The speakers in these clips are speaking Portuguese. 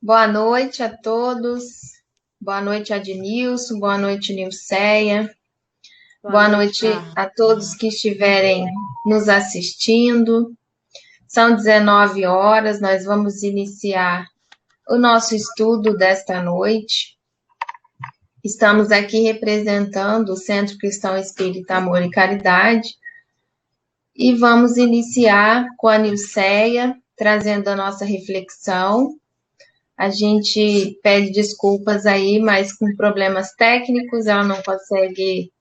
Boa noite a todos. Boa noite, Adnilson. Boa noite, Nilceia. Boa Boa noite, noite Carla. a todos que estiverem nos assistindo. São 19 horas, nós vamos iniciar o nosso estudo desta noite. Estamos aqui representando o Centro Cristão Espírita Amor e Caridade e vamos iniciar com a Nilceia, trazendo a nossa reflexão. A gente pede desculpas aí, mas com problemas técnicos, ela não consegue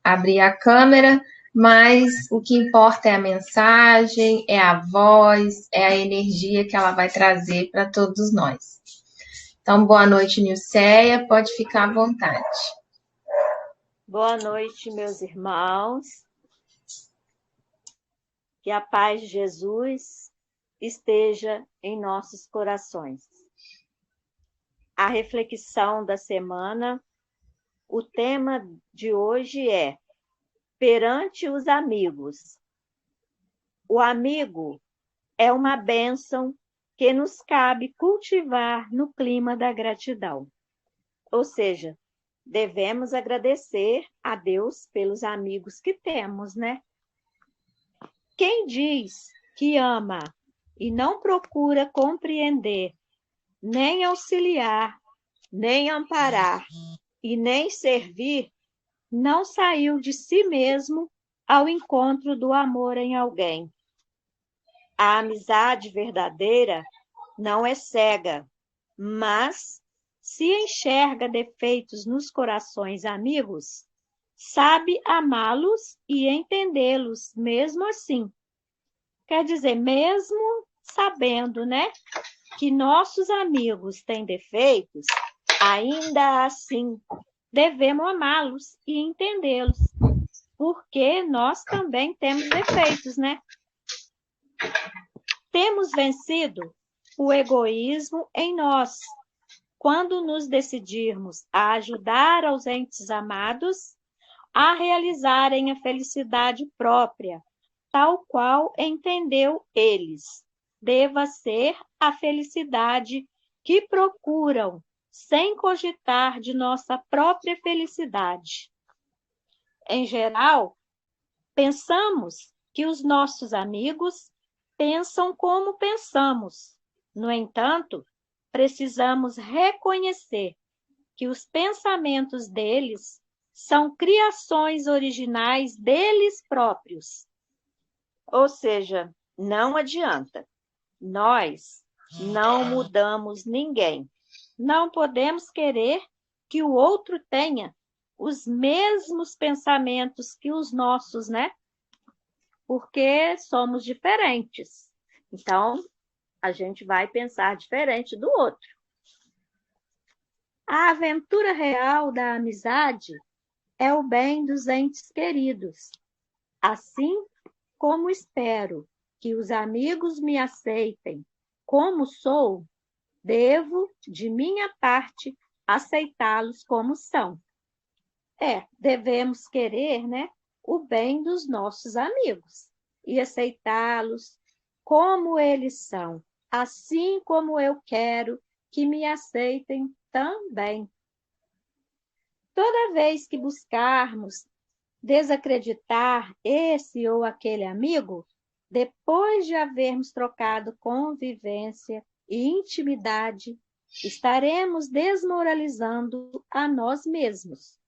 abrir a câmera, mas o que importa é a mensagem, é a voz, é a energia que ela vai trazer para todos nós. Então, boa noite, Nilceia, pode ficar à vontade. Boa noite, meus irmãos. Que a paz de Jesus esteja em nossos corações. A reflexão da semana, o tema de hoje é perante os amigos. O amigo é uma bênção que nos cabe cultivar no clima da gratidão. Ou seja, devemos agradecer a Deus pelos amigos que temos, né? Quem diz que ama e não procura compreender, nem auxiliar, nem amparar e nem servir, não saiu de si mesmo ao encontro do amor em alguém. A amizade verdadeira não é cega, mas se enxerga defeitos nos corações amigos, sabe amá-los e entendê-los mesmo assim. Quer dizer, mesmo sabendo, né, que nossos amigos têm defeitos, ainda assim devemos amá-los e entendê-los, porque nós também temos defeitos, né? Temos vencido o egoísmo em nós, quando nos decidirmos a ajudar aos entes amados a realizarem a felicidade própria, tal qual entendeu eles, deva ser a felicidade que procuram, sem cogitar de nossa própria felicidade. Em geral, pensamos que os nossos amigos pensam como pensamos. No entanto, precisamos reconhecer que os pensamentos deles são criações originais deles próprios. Ou seja, não adianta. Nós não mudamos ninguém. Não podemos querer que o outro tenha os mesmos pensamentos que os nossos, né? Porque somos diferentes. Então, a gente vai pensar diferente do outro. A aventura real da amizade é o bem dos entes queridos. Assim como espero que os amigos me aceitem como sou, devo, de minha parte, aceitá-los como são. Devemos querer, né, o bem dos nossos amigos e aceitá-los como eles são, assim como eu quero que me aceitem também. Toda vez que buscarmos desacreditar esse ou aquele amigo, depois de havermos trocado convivência e intimidade, estaremos desmoralizando a nós mesmos.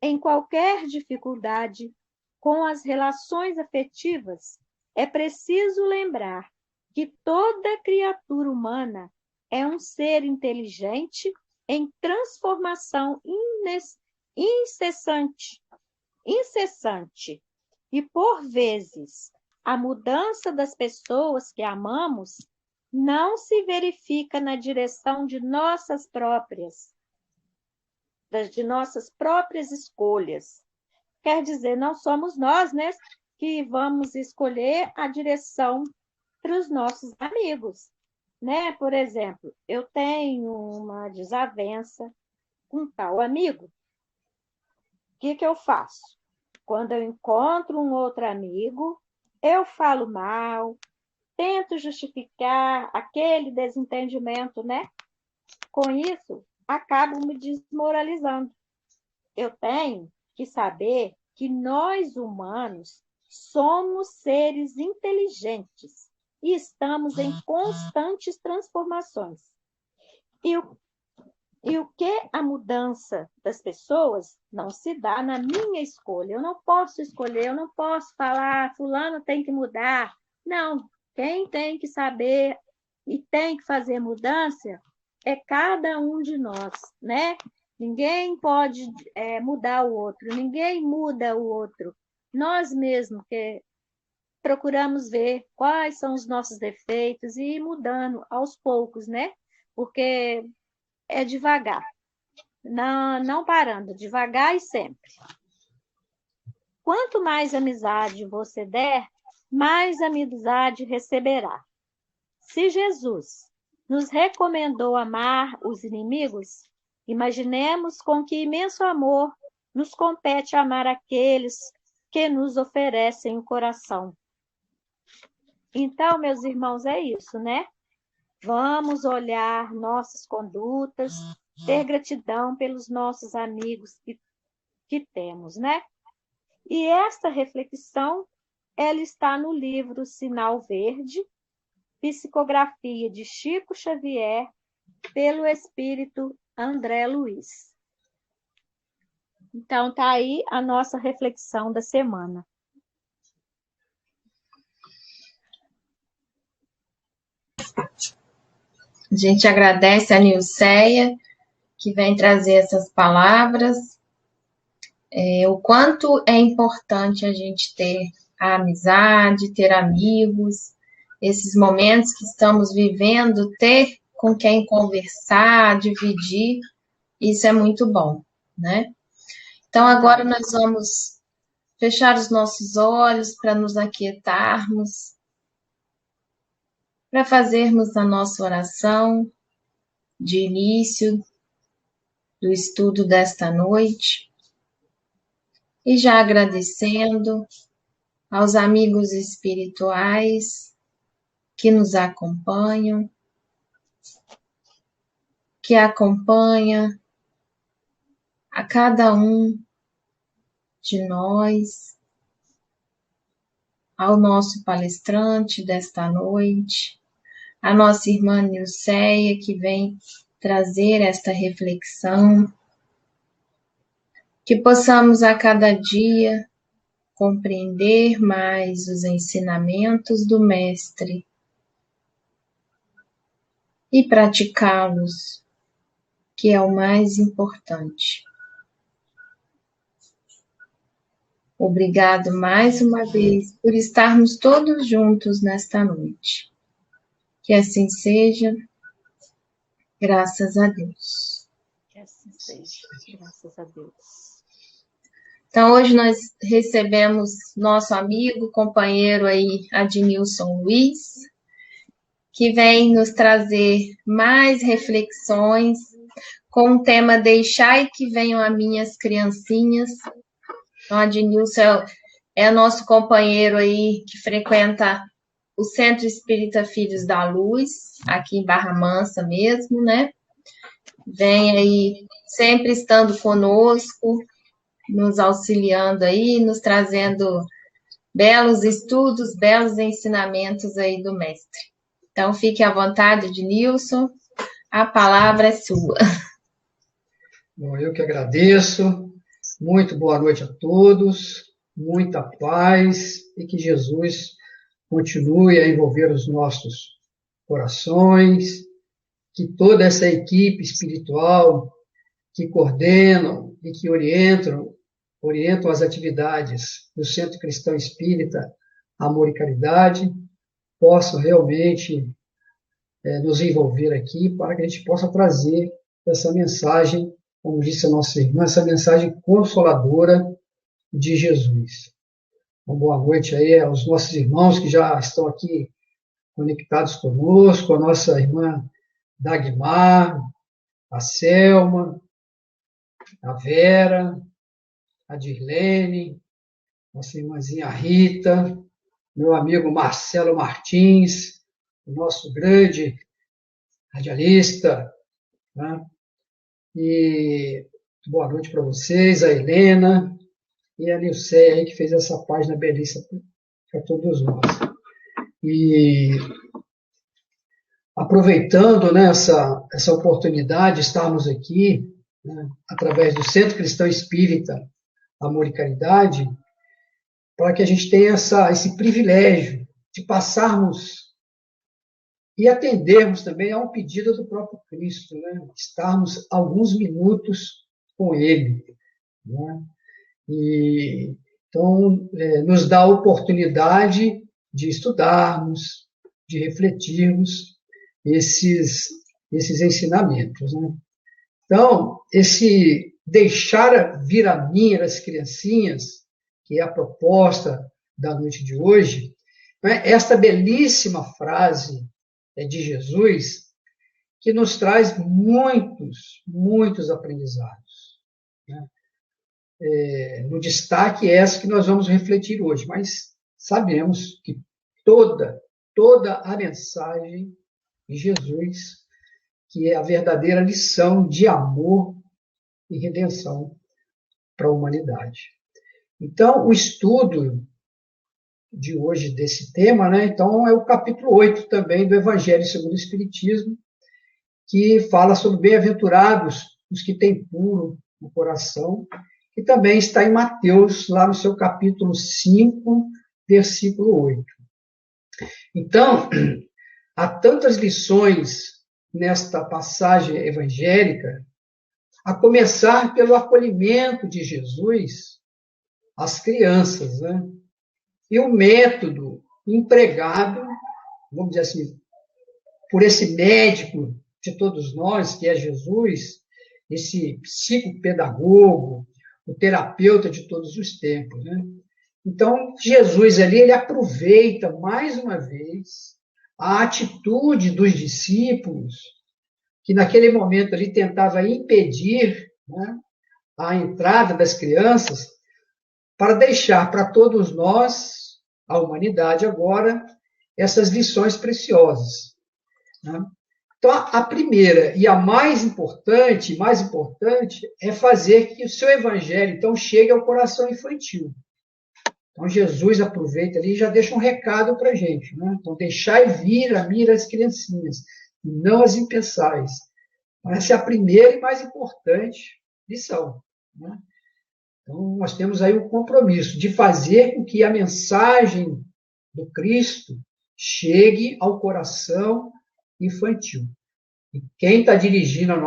Em qualquer dificuldade com as relações afetivas, é preciso lembrar que toda criatura humana é um ser inteligente em transformação incessante. E, por vezes, a mudança das pessoas que amamos não se verifica na direção de nossas próprias escolhas. Quer dizer, não somos nós, né, que vamos escolher a direção para os nossos amigos, né? Por exemplo, eu tenho uma desavença com tal amigo. O que eu faço? Quando eu encontro um outro amigo, eu falo mal, tento justificar aquele desentendimento, né? com isso, acabo me desmoralizando. Eu tenho que saber que nós humanos somos seres inteligentes e estamos em constantes transformações. E o que a mudança das pessoas não se dá na minha escolha. Eu não posso escolher, eu não posso falar, fulano tem que mudar. Não, quem tem que saber e tem que fazer mudança é cada um de nós, né? Ninguém pode mudar o outro, ninguém muda o outro. Nós mesmos que procuramos ver quais são os nossos defeitos e ir mudando aos poucos, né? Porque é devagar, não parando, devagar e sempre. Quanto mais amizade você der, mais amizade receberá. Se Jesus nos recomendou amar os inimigos, imaginemos com que imenso amor nos compete amar aqueles que nos oferecem o coração. Então, meus irmãos, é isso, né? Vamos olhar nossas condutas, ter gratidão pelos nossos amigos que temos, né? E esta reflexão, ela está no livro Sinal Verde, Psicografia de Chico Xavier, pelo Espírito André Luiz. Então, tá aí a nossa reflexão da semana. A gente agradece a Nilceia, que vem trazer essas palavras. O quanto é importante a gente ter a amizade, ter amigos, esses momentos que estamos vivendo, ter com quem conversar, dividir, isso é muito bom, né? Então, agora nós vamos fechar os nossos olhos para nos aquietarmos, para fazermos a nossa oração de início do estudo desta noite. E já agradecendo aos amigos espirituais que nos acompanham, que acompanha a cada um de nós, ao nosso palestrante desta noite, a nossa irmã Nilceia, que vem trazer esta reflexão, que possamos a cada dia compreender mais os ensinamentos do Mestre e praticá-los, que é o mais importante. Obrigado mais uma vez por estarmos todos juntos nesta noite. Que assim seja, graças a Deus. Que assim seja, graças a Deus. Então, hoje nós recebemos nosso amigo, companheiro aí, Adnilson Luiz, que vem nos trazer mais reflexões com o tema Deixai que venham as minhas criancinhas. Então, Adnilson é nosso companheiro aí que frequenta o Centro Espírita Filhos da Luz, aqui em Barra Mansa mesmo, né? Vem aí sempre estando conosco, nos auxiliando aí, nos trazendo belos estudos, belos ensinamentos aí do mestre. Então, fique à vontade, Adnilson, a palavra é sua. Bom, eu que agradeço, muito boa noite a todos, muita paz e que Jesus continue a envolver os nossos corações, que toda essa equipe espiritual que coordenam e que orientam as atividades do Centro Cristão Espírita Amor e Caridade, possam realmente nos envolver aqui para que a gente possa trazer essa mensagem, como disse a nossa irmã, essa mensagem consoladora de Jesus. Uma boa noite aí aos nossos irmãos que já estão aqui conectados conosco, a nossa irmã Dagmar, a Selma, a Vera, a Dirlene, nossa irmãzinha Rita, meu amigo Marcelo Martins, o nosso grande radialista, né? E boa noite para vocês, a Helena e a Nilceia aí, que fez essa página belíssima para todos nós. E aproveitando, né, essa oportunidade de estarmos aqui, né, através do Centro Cristão Espírita Amor e Caridade, para que a gente tenha esse privilégio de passarmos e atendermos também a um pedido do próprio Cristo, né, estarmos alguns minutos com Ele, né, e então nos dá a oportunidade de estudarmos, de refletirmos esses ensinamentos, né? Então, esse deixar vir a mim as criancinhas, que é a proposta da noite de hoje, né? Esta belíssima frase de Jesus, que nos traz muitos aprendizados, né? No destaque essa que nós vamos refletir hoje, mas sabemos que toda a mensagem de Jesus, que é a verdadeira lição de amor e redenção para a humanidade. Então, o estudo de hoje desse tema, né, então é o capítulo 8 também do Evangelho segundo o Espiritismo, que fala sobre bem-aventurados os que têm puro no coração, que também está em Mateus, lá no seu capítulo 5, versículo 8. Então, há tantas lições nesta passagem evangélica, a começar pelo acolhimento de Jesus às crianças, né? E o método empregado, vamos dizer assim, por esse médico de todos nós, que é Jesus, esse psicopedagogo, o terapeuta de todos os tempos, né? Então, Jesus ali, ele aproveita mais uma vez a atitude dos discípulos, que naquele momento ali tentava impedir, né, a entrada das crianças, para deixar para todos nós, a humanidade agora, essas lições preciosas, né? Então, a primeira e a mais importante é fazer que o seu evangelho, então, chegue ao coração infantil. Então, Jesus aproveita ali e já deixa um recado para a gente, né? Então, deixai vir a mim as criancinhas, e não as impeçais. Então, essa é a primeira e mais importante lição, né? Então, nós temos aí o compromisso de fazer com que a mensagem do Cristo chegue ao coração infantil. E quem está dirigindo a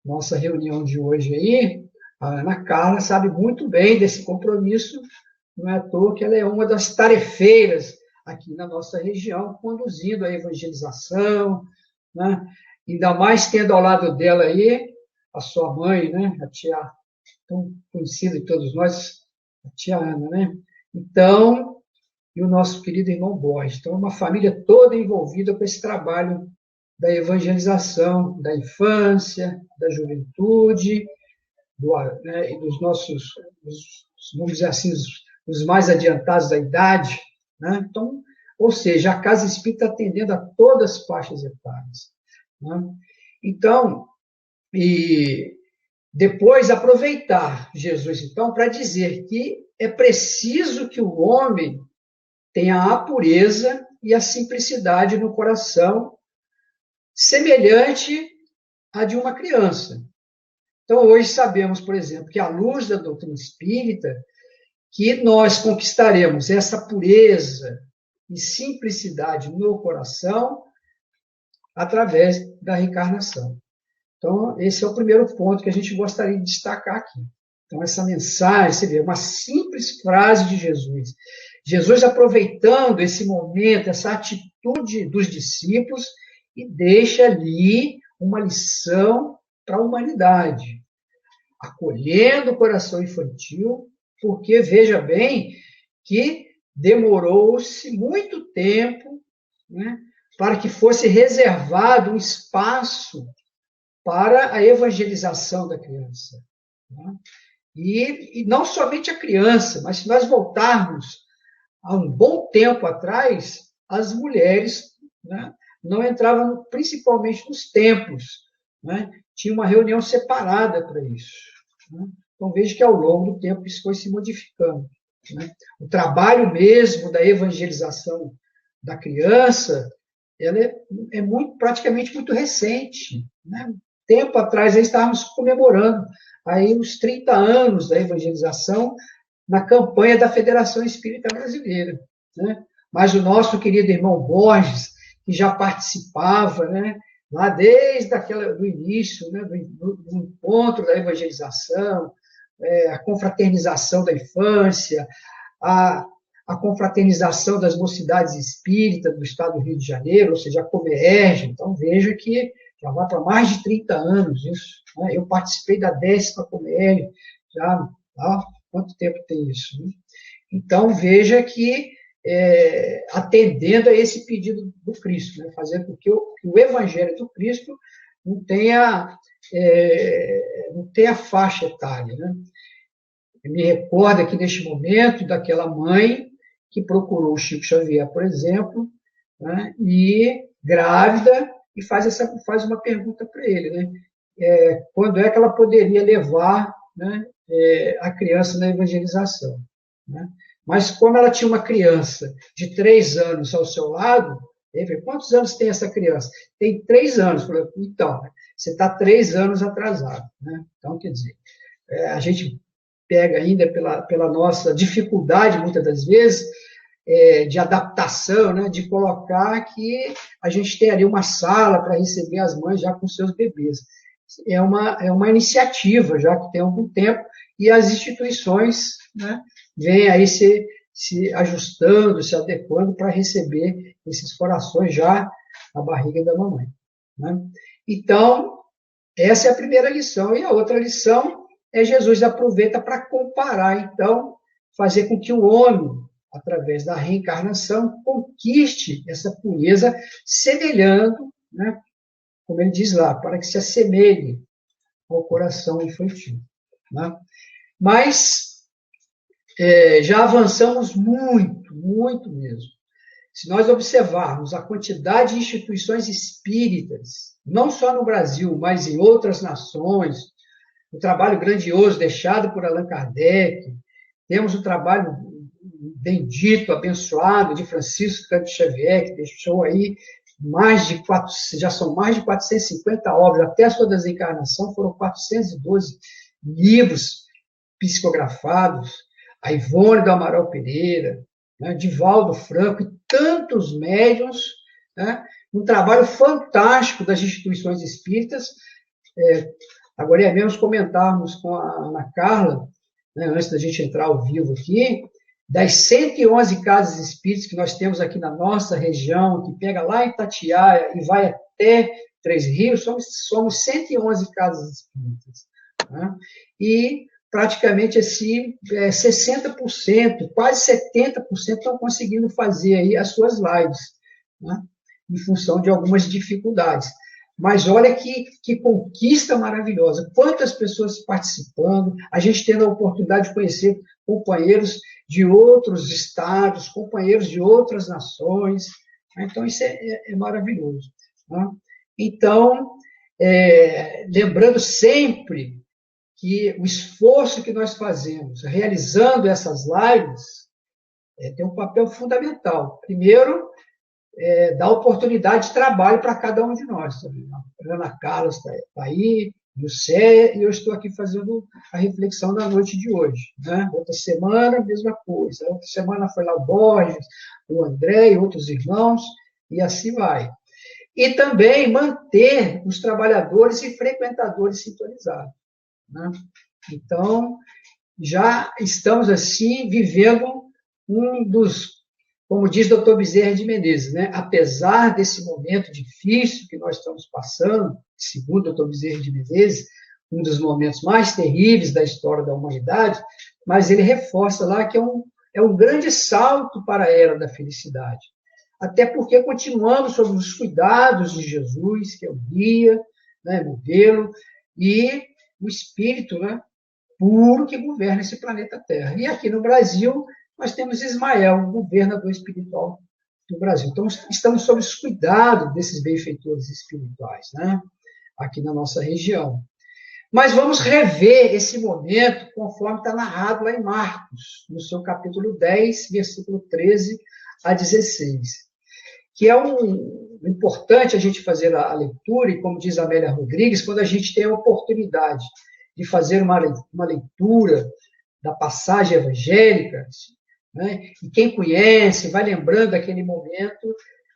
nossa reunião de hoje aí, a Ana Carla, sabe muito bem desse compromisso. Não é à toa que ela é uma das tarefeiras aqui na nossa região, conduzindo a evangelização, né? Ainda mais tendo ao lado dela aí a sua mãe, né? A tia, tão conhecida de todos nós, a tia Ana, né? Então, e o nosso querido irmão Borges. Então, uma família toda envolvida com esse trabalho da evangelização, da infância, da juventude, né, e dos nossos, vamos dizer assim, os mais adiantados da idade, né? Então, ou seja, a Casa Espírita atendendo a todas as faixas etárias, né? Então, e depois aproveitar Jesus, então, para dizer que é preciso que o homem tenha a pureza e a simplicidade no coração, semelhante à de uma criança. Então, hoje sabemos, por exemplo, que à luz da doutrina espírita, que nós conquistaremos essa pureza e simplicidade no coração através da reencarnação. Então, esse é o primeiro ponto que a gente gostaria de destacar aqui. Então, essa mensagem, você vê, uma simples frase de Jesus. Jesus aproveitando esse momento, essa atitude dos discípulos, e deixa ali uma lição para a humanidade, acolhendo o coração infantil, porque, veja bem, que demorou-se muito tempo, né, para que fosse reservado um espaço para a evangelização da criança, né? E não somente a criança, mas se nós voltarmos há um bom tempo atrás, as mulheres, né, não entravam principalmente nos templos, né? Tinha uma reunião separada para isso. Né? Então, veja que ao longo do tempo isso foi se modificando. Né? O trabalho mesmo da evangelização da criança, ela é praticamente muito recente. Né? Tempo atrás, estávamos comemorando aí os 30 anos da evangelização na campanha da Federação Espírita Brasileira. Né? Mas o nosso querido irmão Borges, que já participava, né, lá desde do início, né, do encontro da evangelização, a confraternização da infância, a confraternização das mocidades espíritas do estado do Rio de Janeiro, ou seja, a Comerge. Então, veja que já vai para mais de 30 anos isso. Né? Eu participei da 10ª Comerge, já há quanto tempo tem isso? Né? Então, veja que atendendo a esse pedido do Cristo, né? Fazendo com que o Evangelho do Cristo não tenha faixa etária. Né? Eu me recordo aqui neste momento daquela mãe que procurou o Chico Xavier, por exemplo, né? E grávida, e faz uma pergunta para ele, né? Quando é que ela poderia levar, né, a criança na evangelização? Né? Mas como ela tinha uma criança de 3 anos ao seu lado, ele falou, quantos anos tem essa criança? Tem 3 anos. Eu falei, então, você está 3 anos atrasado. Né? Então, quer dizer, a gente pega ainda pela nossa dificuldade, muitas das vezes, de adaptação, né, de colocar que a gente tem ali uma sala para receber as mães já com seus bebês. É uma iniciativa já que tem algum tempo, e as instituições, né, vêm aí se ajustando, se adequando para receber esses corações já na barriga da mamãe. Né? Então, essa é a primeira lição. E a outra lição Jesus aproveita para comparar, então, fazer com que o homem, através da reencarnação, conquiste essa pureza, semelhando, né, como ele diz lá, para que se assemelhe ao coração infantil. Né? Mas já avançamos muito, muito mesmo. Se nós observarmos a quantidade de instituições espíritas, não só no Brasil, mas em outras nações, o trabalho grandioso deixado por Allan Kardec, temos o trabalho bendito, abençoado de Francisco Cândido Xavier, que deixou aí já são mais de 450 obras, até a sua desencarnação foram 412 livros psicografados, a Ivone do Amaral Pereira, né, Divaldo Franco e tantos médiuns, né, um trabalho fantástico das instituições espíritas. Agora é mesmo comentarmos com a Ana Carla, né, antes da gente entrar ao vivo aqui, das 111 casas espíritas que nós temos aqui na nossa região, que pega lá em Itatiaia e vai até Três Rios, somos 111 casas espíritas. Né? E praticamente assim, 60%, quase 70% estão conseguindo fazer aí as suas lives, né? Em função de algumas dificuldades. Mas olha que conquista maravilhosa. Quantas pessoas participando, a gente tendo a oportunidade de conhecer companheiros de outros estados, companheiros de outras nações. Então, isso é maravilhoso. Né? Então, lembrando sempre que o esforço que nós fazemos realizando essas lives tem um papel fundamental. Primeiro, dar oportunidade de trabalho para cada um de nós. A Ana Carla está aí, o Cé, e eu estou aqui fazendo a reflexão da noite de hoje. Né? Outra semana, a mesma coisa. Outra semana foi lá o Borges, o André e outros irmãos, e assim vai. E também manter os trabalhadores e frequentadores sintonizados. Né? Então, já estamos, assim, vivendo um dos, como diz o Dr. Bezerra de Menezes, né? Apesar desse momento difícil que nós estamos passando, segundo o Dr. Bezerra de Menezes, um dos momentos mais terríveis da história da humanidade, mas ele reforça lá que é um grande salto para a era da felicidade. Até porque continuamos sob os cuidados de Jesus, que é o guia, né, modelo, e o espírito, né, puro que governa esse planeta Terra. E aqui no Brasil, nós temos Ismael, o governador espiritual do Brasil. Então, estamos sob os cuidados desses benfeitores espirituais. Né? aqui na nossa região. Mas vamos rever esse momento conforme está narrado lá em Marcos, no seu capítulo 10, versículo 13 a 16, que é importante a gente fazer a leitura, e como diz a Amélia Rodrigues, quando a gente tem a oportunidade de fazer uma leitura da passagem evangélica, né, e quem conhece vai lembrando aquele momento,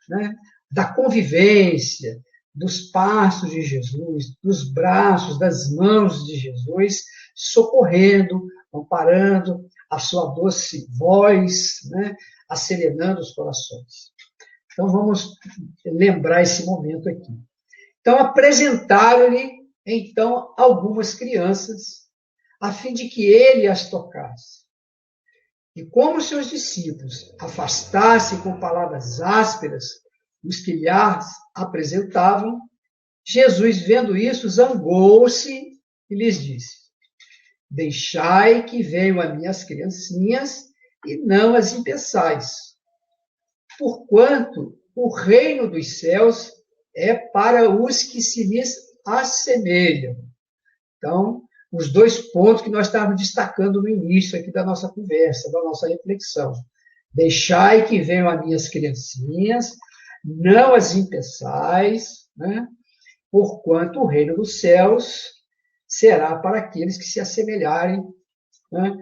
né, da convivência, dos passos de Jesus, dos braços, das mãos de Jesus, socorrendo, amparando a sua doce voz, né, acerenando os corações. Então, vamos lembrar esse momento aqui. Então, apresentaram-lhe, então, algumas crianças, a fim de que ele as tocasse. E como seus discípulos afastassem com palavras ásperas os que lhe apresentavam, Jesus, vendo isso, zangou-se e lhes disse: deixai que venham as minhas criancinhas e não as impeçais, porquanto o reino dos céus é para os que se lhes assemelham. Então, os dois pontos que nós estávamos destacando no início aqui da nossa conversa, da nossa reflexão. Deixai que venham as minhas criancinhas, não as impeçais, né? Porquanto o reino dos céus será para aqueles que se assemelharem, né,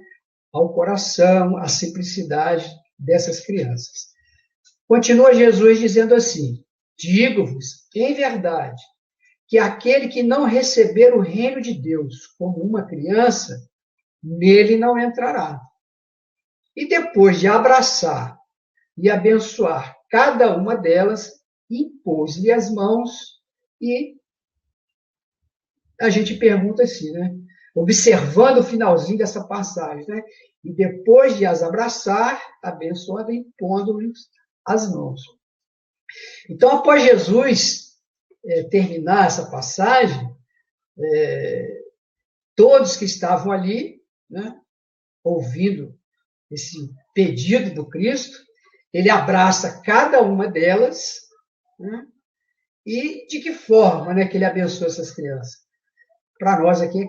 ao coração, à simplicidade dessas crianças. Continua Jesus dizendo assim: digo-vos, em verdade, que aquele que não receber o reino de Deus como uma criança, nele não entrará. E depois de abraçar e abençoar cada uma delas, impôs-lhe as mãos e a gente pergunta assim, né? Observando o finalzinho dessa passagem, né? E depois de as abraçar, abençoando, impondo-lhes as mãos. Então, após Jesus terminar essa passagem, todos que estavam ali, né, ouvindo esse pedido do Cristo, ele abraça cada uma delas, né, e de que forma, né, que ele abençoa essas crianças? Para nós aqui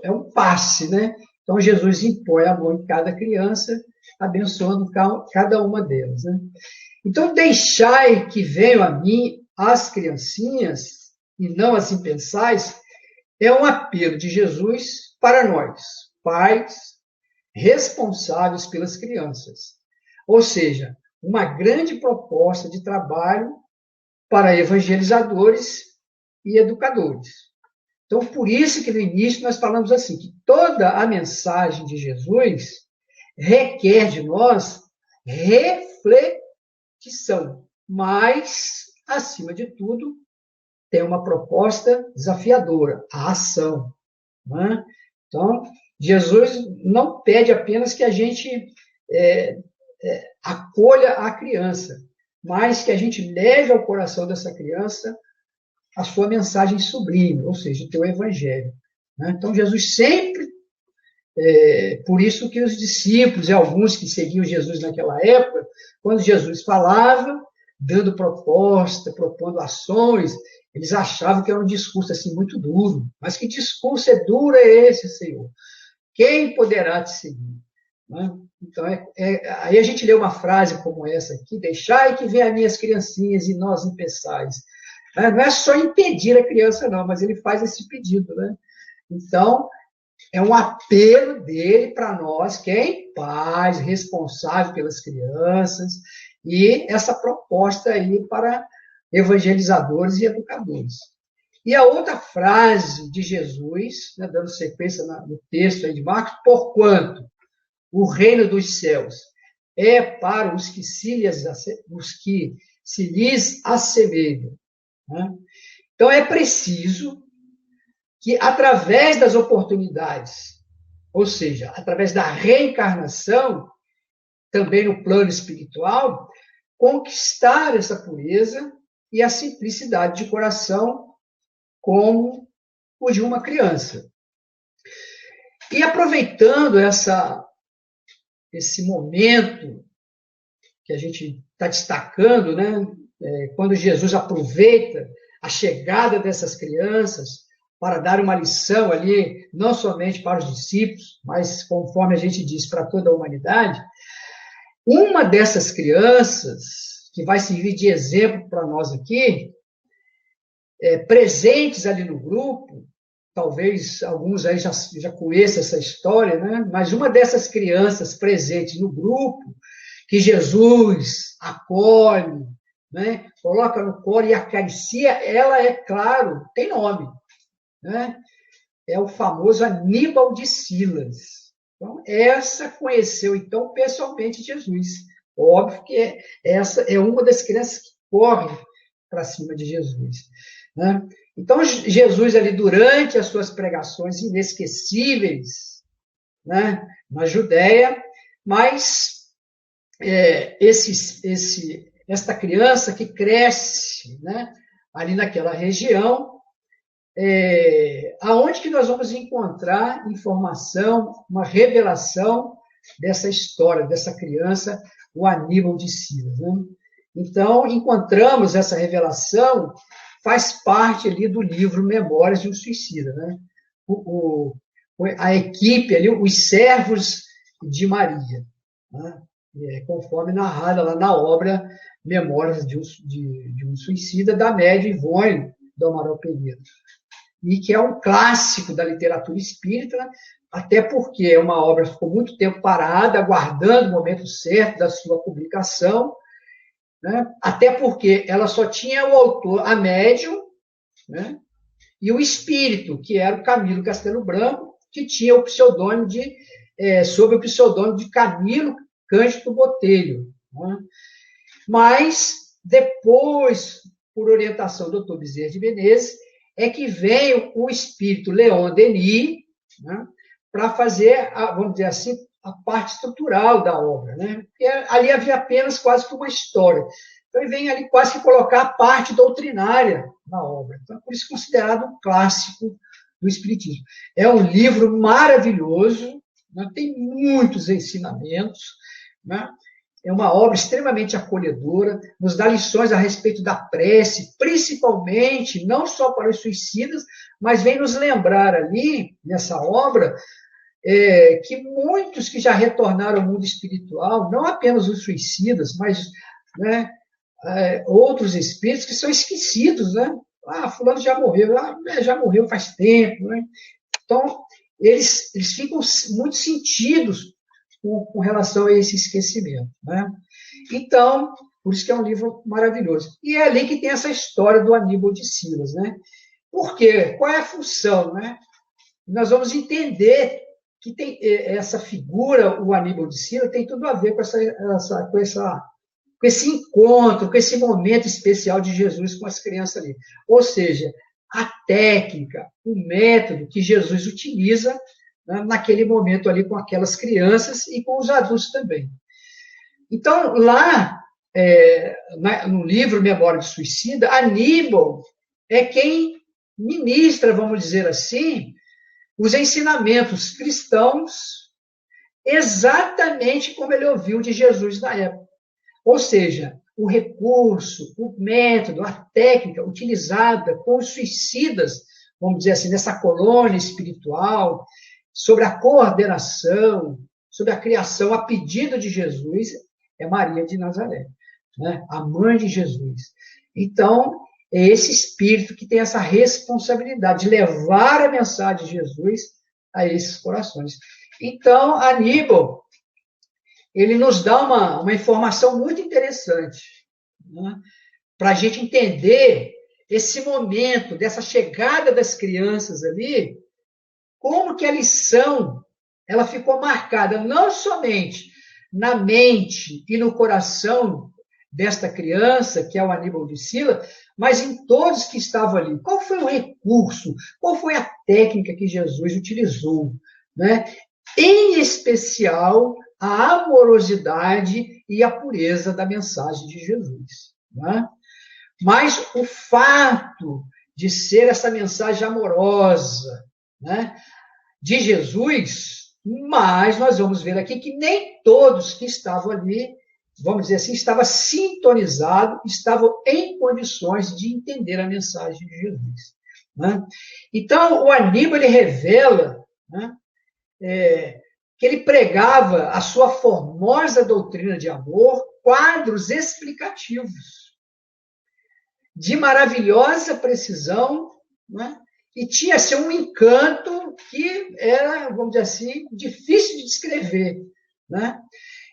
é um passe, né? Então Jesus impõe a mão em cada criança, abençoando cada uma delas, né? Então deixai que venham a mim as criancinhas e não as impensais, é um apelo de Jesus para nós, pais responsáveis pelas crianças. Ou seja, uma grande proposta de trabalho para evangelizadores e educadores. Então, por isso que no início nós falamos assim, que toda a mensagem de Jesus requer de nós reflexão, mas, acima de tudo, tem uma proposta desafiadora, a ação. Né? Então, Jesus não pede apenas que a gente acolha a criança, mas que a gente leve ao coração dessa criança a sua mensagem sublime, ou seja, o teu evangelho. Né? Então, Jesus sempre, por isso que os discípulos e alguns que seguiam Jesus naquela época, quando Jesus falava, dando proposta, propondo ações, eles achavam que era um discurso assim muito duro. Mas que discurso duro é esse, Senhor? Quem poderá te seguir? Né? Então, aí a gente lê uma frase como essa aqui: deixai que venham as minhas criancinhas e nós impeçais. Não é só impedir a criança, não, mas ele faz esse pedido, né? Então, é um apelo dele para nós, quem? Pais, responsáveis pelas crianças, e essa proposta aí para evangelizadores e educadores. E a outra frase de Jesus, né, dando sequência no texto aí de Marcos: porquanto o reino dos céus é para os que se lhes assemelham. Né? Então, é preciso que, através das oportunidades, ou seja, através da reencarnação, também no plano espiritual, conquistar essa pureza e a simplicidade de coração como o de uma criança. E aproveitando esse momento que a gente está destacando, né? Quando Jesus aproveita a chegada dessas crianças para dar uma lição ali, não somente para os discípulos, mas, conforme a gente diz, para toda a humanidade, uma dessas crianças, que vai servir de exemplo para nós aqui, presentes ali no grupo, talvez alguns aí já conheçam essa história, né? Mas uma dessas crianças presentes no grupo, que Jesus acolhe, né? Coloca no colo e acaricia, ela, é claro, tem nome, né? É o famoso Aníbal de Silas. Então, essa conheceu, então, pessoalmente Jesus. Óbvio que essa é uma das crianças que corre para cima de Jesus, né? Então, Jesus, ali, durante as suas pregações inesquecíveis, né, na Judéia, mas esta criança que cresce, né, ali naquela região, aonde que nós vamos encontrar informação, uma revelação dessa história, dessa criança, o Aníbal de Silas, né? Então, encontramos essa revelação, faz parte ali do livro Memórias de um Suicida, né? A equipe ali, os servos de Maria, né? Conforme narrada lá na obra Memórias de um Suicida, da média Ivone do Amaral Pereira, e que é um clássico da literatura espírita, né? Até porque é uma obra que ficou muito tempo parada, aguardando o momento certo da sua publicação, né? Até porque ela só tinha o autor, a médium, né? E o espírito, que era o Camilo Castelo Branco, que tinha o pseudônimo sob o pseudônimo de Camilo Cândido Botelho, né? Mas, depois, por orientação do Dr. Bezerra de Menezes, é que vem o espírito Leon Denis, né, para fazer, vamos dizer assim, a parte estrutural da obra, né? Porque ali havia apenas quase que uma história. Então, ele vem ali quase que colocar a parte doutrinária na obra. Então, por isso considerado um clássico do Espiritismo. É um livro maravilhoso, né? Tem muitos ensinamentos, né? É uma obra extremamente acolhedora, nos dá lições a respeito da prece, principalmente, não só para os suicidas, mas vem nos lembrar ali, nessa obra, que muitos que já retornaram ao mundo espiritual, não apenas os suicidas, mas, né, outros espíritos que são esquecidos, né? Fulano já morreu faz tempo, né? Então, eles ficam muito sentidos com relação a esse esquecimento, né? Então, por isso que é um livro maravilhoso. E é ali que tem essa história do Aníbal de Silas, né? Por quê? Qual é a função, né? Nós vamos entender que tem essa figura, o Aníbal de Silas, tem tudo a ver com esse encontro, com esse momento especial de Jesus com as crianças ali. Ou seja, a técnica, o método que Jesus utiliza, né, naquele momento ali com aquelas crianças e com os adultos também. Então, lá, no livro Memória de Suicida, Aníbal é quem ministra, vamos dizer assim, os ensinamentos cristãos exatamente como ele ouviu de Jesus na época. Ou seja, o recurso, o método, a técnica utilizada com os suicidas, vamos dizer assim, nessa colônia espiritual, sobre a coordenação, sobre a criação a pedido de Jesus, é Maria de Nazaré, né? A mãe de Jesus. Então, é esse espírito que tem essa responsabilidade de levar a mensagem de Jesus a esses corações. Então, Aníbal, ele nos dá uma informação muito interessante, né? Para a gente entender esse momento dessa chegada das crianças ali, como que a lição ela ficou marcada não somente na mente e no coração desta criança, que é o Aníbal de Silas, mas em todos que estavam ali. Qual foi o recurso? Qual foi a técnica que Jesus utilizou, né? Em especial, a amorosidade e a pureza da mensagem de Jesus, né? Mas o fato de ser essa mensagem amorosa, né, de Jesus, mas nós vamos ver aqui que nem todos que estavam ali vamos dizer assim, estava sintonizado, estava em condições de entender a mensagem de Jesus. Né? Então, o Aníbal ele revela, né, que ele pregava a sua formosa doutrina de amor, quadros explicativos, de maravilhosa precisão, né, e tinha assim, um encanto que era, vamos dizer assim, difícil de descrever. Né?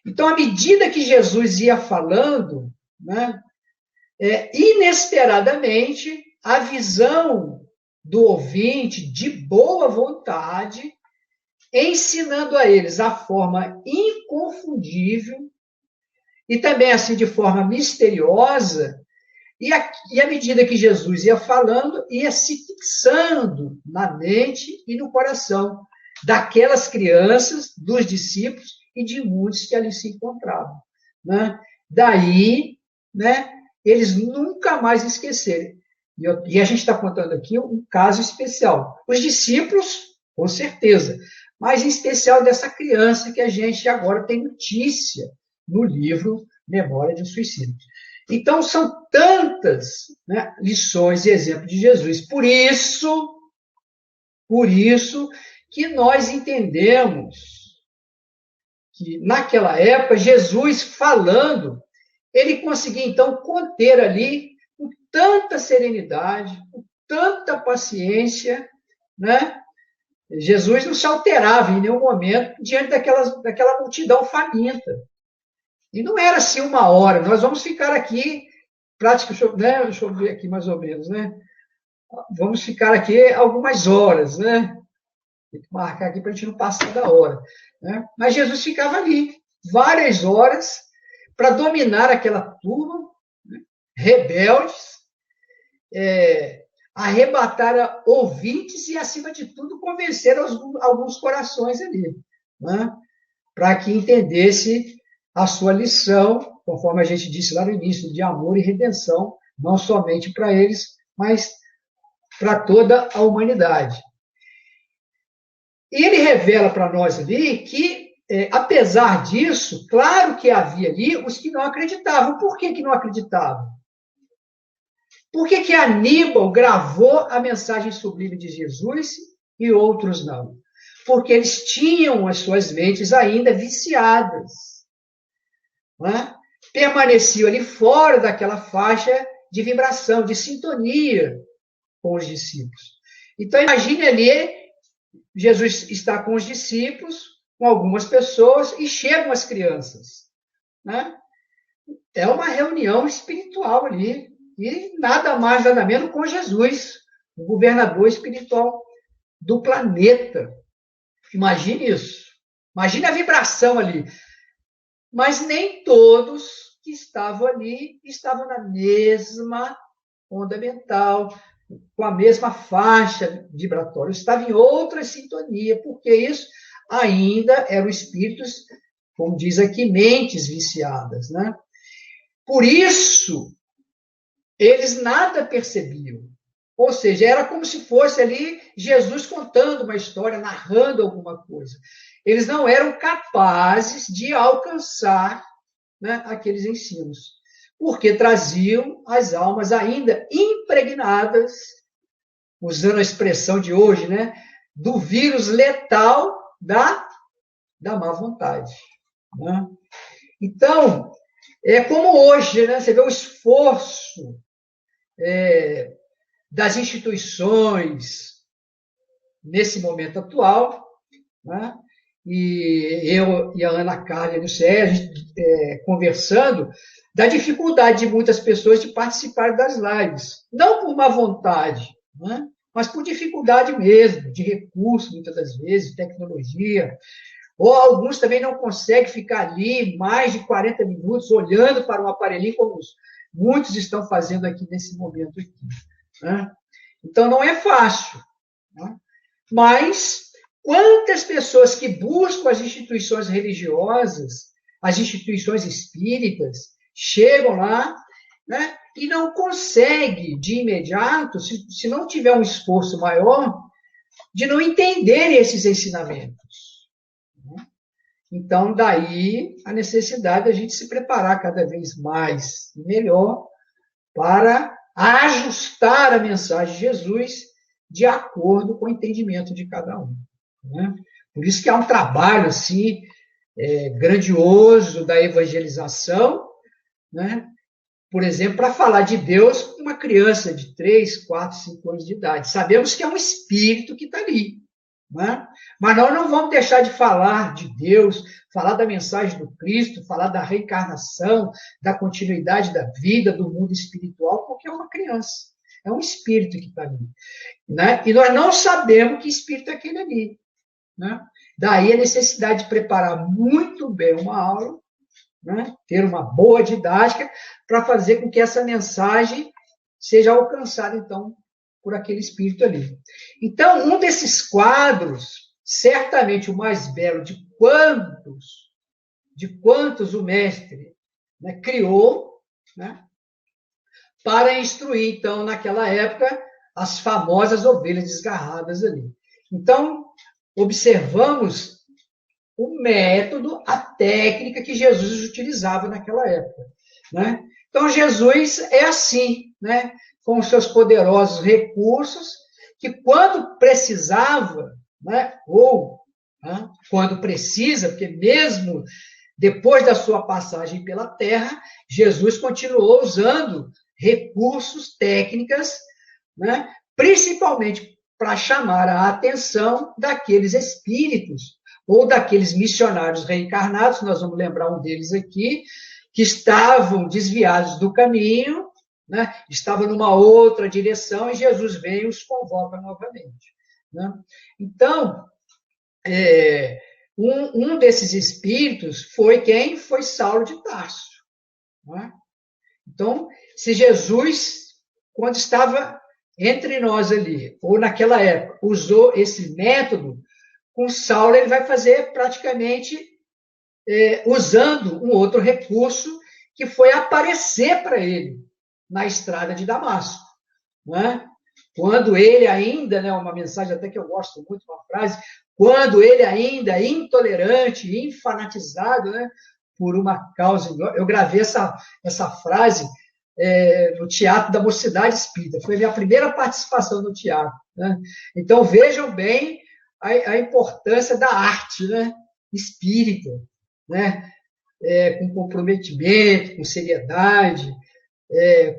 Então, à medida que Jesus ia falando, né, inesperadamente, a visão do ouvinte, de boa vontade, ensinando a eles a forma inconfundível e também assim de forma misteriosa, e à medida que Jesus ia falando, ia se fixando na mente e no coração daquelas crianças, dos discípulos e de muitos que ali se encontravam. Né? Daí, né, eles nunca mais esquecerem. E a gente está contando aqui um caso especial. Os discípulos, com certeza, mas em especial dessa criança que a gente agora tem notícia no livro Memória de um Suicídio. Então, são tantas, né, lições e exemplos de Jesus. Por isso que nós entendemos que, naquela época, Jesus falando, ele conseguia, então, conter ali, com tanta serenidade, com tanta paciência, né? Jesus não se alterava em nenhum momento diante daquela multidão faminta. E não era assim uma hora, nós vamos ficar aqui, né? Deixa eu ver aqui mais ou menos, né? Vamos ficar aqui algumas horas, né? Tem que marcar aqui para a gente não passar da hora. Né? Mas Jesus ficava ali, várias horas, para dominar aquela turma, né? Rebeldes, arrebatar ouvintes e, acima de tudo, convencer alguns corações ali, né? Para que entendesse a sua lição, conforme a gente disse lá no início, de amor e redenção, não somente para eles, mas para toda a humanidade. E ele revela para nós ali que, apesar disso, claro que havia ali os que não acreditavam. Por que não acreditavam? Por que Aníbal gravou a mensagem sublime de Jesus e outros não? Porque eles tinham as suas mentes ainda viciadas. Né? Permaneciam ali fora daquela faixa de vibração, de sintonia com os discípulos. Então, imagine ali, Jesus está com os discípulos, com algumas pessoas, e chegam as crianças. Né? É uma reunião espiritual ali, e nada mais, nada menos com Jesus, o governador espiritual do planeta. Imagine isso. Imagine a vibração ali. Mas nem todos que estavam ali estavam na mesma onda mental, com a mesma faixa vibratória. Estava em outra sintonia, porque isso ainda eram espíritos, como diz aqui, mentes viciadas. Né? Por isso, eles nada percebiam. Ou seja, era como se fosse ali Jesus contando uma história, narrando alguma coisa. Eles não eram capazes de alcançar, né, aqueles ensinos, porque traziam as almas ainda impregnadas, usando a expressão de hoje, né, do vírus letal da má vontade. Né? Então, é como hoje, né, você vê o esforço das instituições nesse momento atual, né? E eu e a Ana Carla no CE, a gente conversando da dificuldade de muitas pessoas de participar das lives, não por má vontade, né? Mas por dificuldade mesmo, de recursos, muitas das vezes, de tecnologia, ou alguns também não conseguem ficar ali mais de 40 minutos olhando para um aparelhinho, como muitos estão fazendo aqui nesse momento aqui. Né? Então, não é fácil. Né? Mas, quantas pessoas que buscam as instituições religiosas, as instituições espíritas, chegam lá, né, e não conseguem, de imediato, se não tiver um esforço maior, de não entenderem esses ensinamentos. Né? Então, daí a necessidade de a gente se preparar cada vez mais e melhor para ajustar a mensagem de Jesus de acordo com o entendimento de cada um. Né? Por isso que há um trabalho assim, grandioso da evangelização, né? Por exemplo, para falar de Deus com uma criança de 3, 4, 5 anos de idade. Sabemos que é um espírito que está ali. Né? Mas nós não vamos deixar de falar de Deus, falar da mensagem do Cristo, falar da reencarnação, da continuidade da vida, do mundo espiritual, porque é uma criança. É um espírito que está ali. Né? E nós não sabemos que espírito é aquele ali. Né? Daí a necessidade de preparar muito bem uma aula, né? Ter uma boa didática para fazer com que essa mensagem seja alcançada, então, por aquele espírito ali. Então, um desses quadros, certamente o mais belo de quantos o mestre, né, criou, né, para instruir, então, naquela época, as famosas ovelhas desgarradas ali. Então, observamos o método, a técnica que Jesus utilizava naquela época. Né? Então, Jesus é assim, né? Com os seus poderosos recursos, que quando precisava, né? Ou né? Quando precisa, porque mesmo depois da sua passagem pela Terra, Jesus continuou usando recursos, técnicas, né? Principalmente para chamar a atenção daqueles espíritos ou daqueles missionários reencarnados, nós vamos lembrar um deles aqui, que estavam desviados do caminho, né? Estavam numa outra direção, e Jesus vem e os convoca novamente. Né? Então, um desses espíritos foi quem? Foi Saulo de Tarso. Né? Então, se Jesus, quando estava entre nós ali, ou naquela época, usou esse método, com Saulo ele vai fazer praticamente usando um outro recurso que foi aparecer para ele na estrada de Damasco. Né? Quando ele ainda, né, uma mensagem até que eu gosto muito, uma frase, quando ele ainda intolerante, infanatizado, né, por uma causa, eu gravei essa frase no Teatro da Mocidade Espírita, foi a minha primeira participação no teatro. Né? Então vejam bem a importância da arte, né, espírita, né, com comprometimento, com seriedade,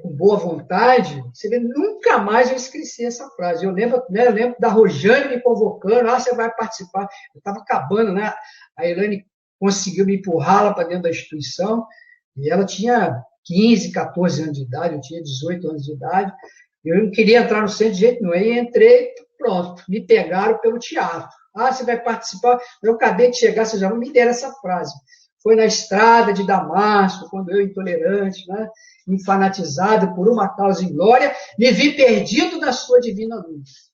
com boa vontade. Você vê, nunca mais eu esqueci essa frase. Eu lembro da Rojane me convocando, você vai participar. Eu estava acabando, né? A Elaine conseguiu me empurrar lá para dentro da instituição, e ela tinha 15, 14 anos de idade, eu tinha 18 anos de idade, eu não queria entrar no centro de jeito nenhum, aí entrei, pronto, me pegaram pelo teatro. Você vai participar? Eu acabei de chegar, vocês já não me deram essa frase. Foi na estrada de Damasco, quando eu, intolerante, né, infanatizado por uma causa em glória, me vi perdido na sua divina luz.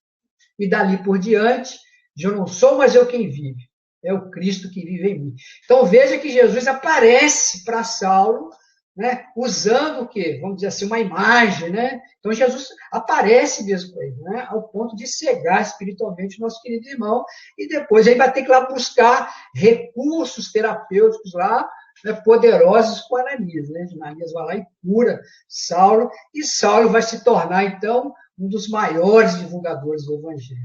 E dali por diante, eu não sou mais eu quem vive, é o Cristo que vive em mim. Então veja que Jesus aparece para Saulo, né, usando o quê? Vamos dizer assim, uma imagem, né? Então Jesus aparece mesmo para ele, né, ao ponto de cegar espiritualmente o nosso querido irmão, e depois ele vai ter que ir lá buscar recursos terapêuticos lá, né, poderosos com Ananias, né? Ananias vai lá e cura Saulo, e Saulo vai se tornar, então, um dos maiores divulgadores do Evangelho.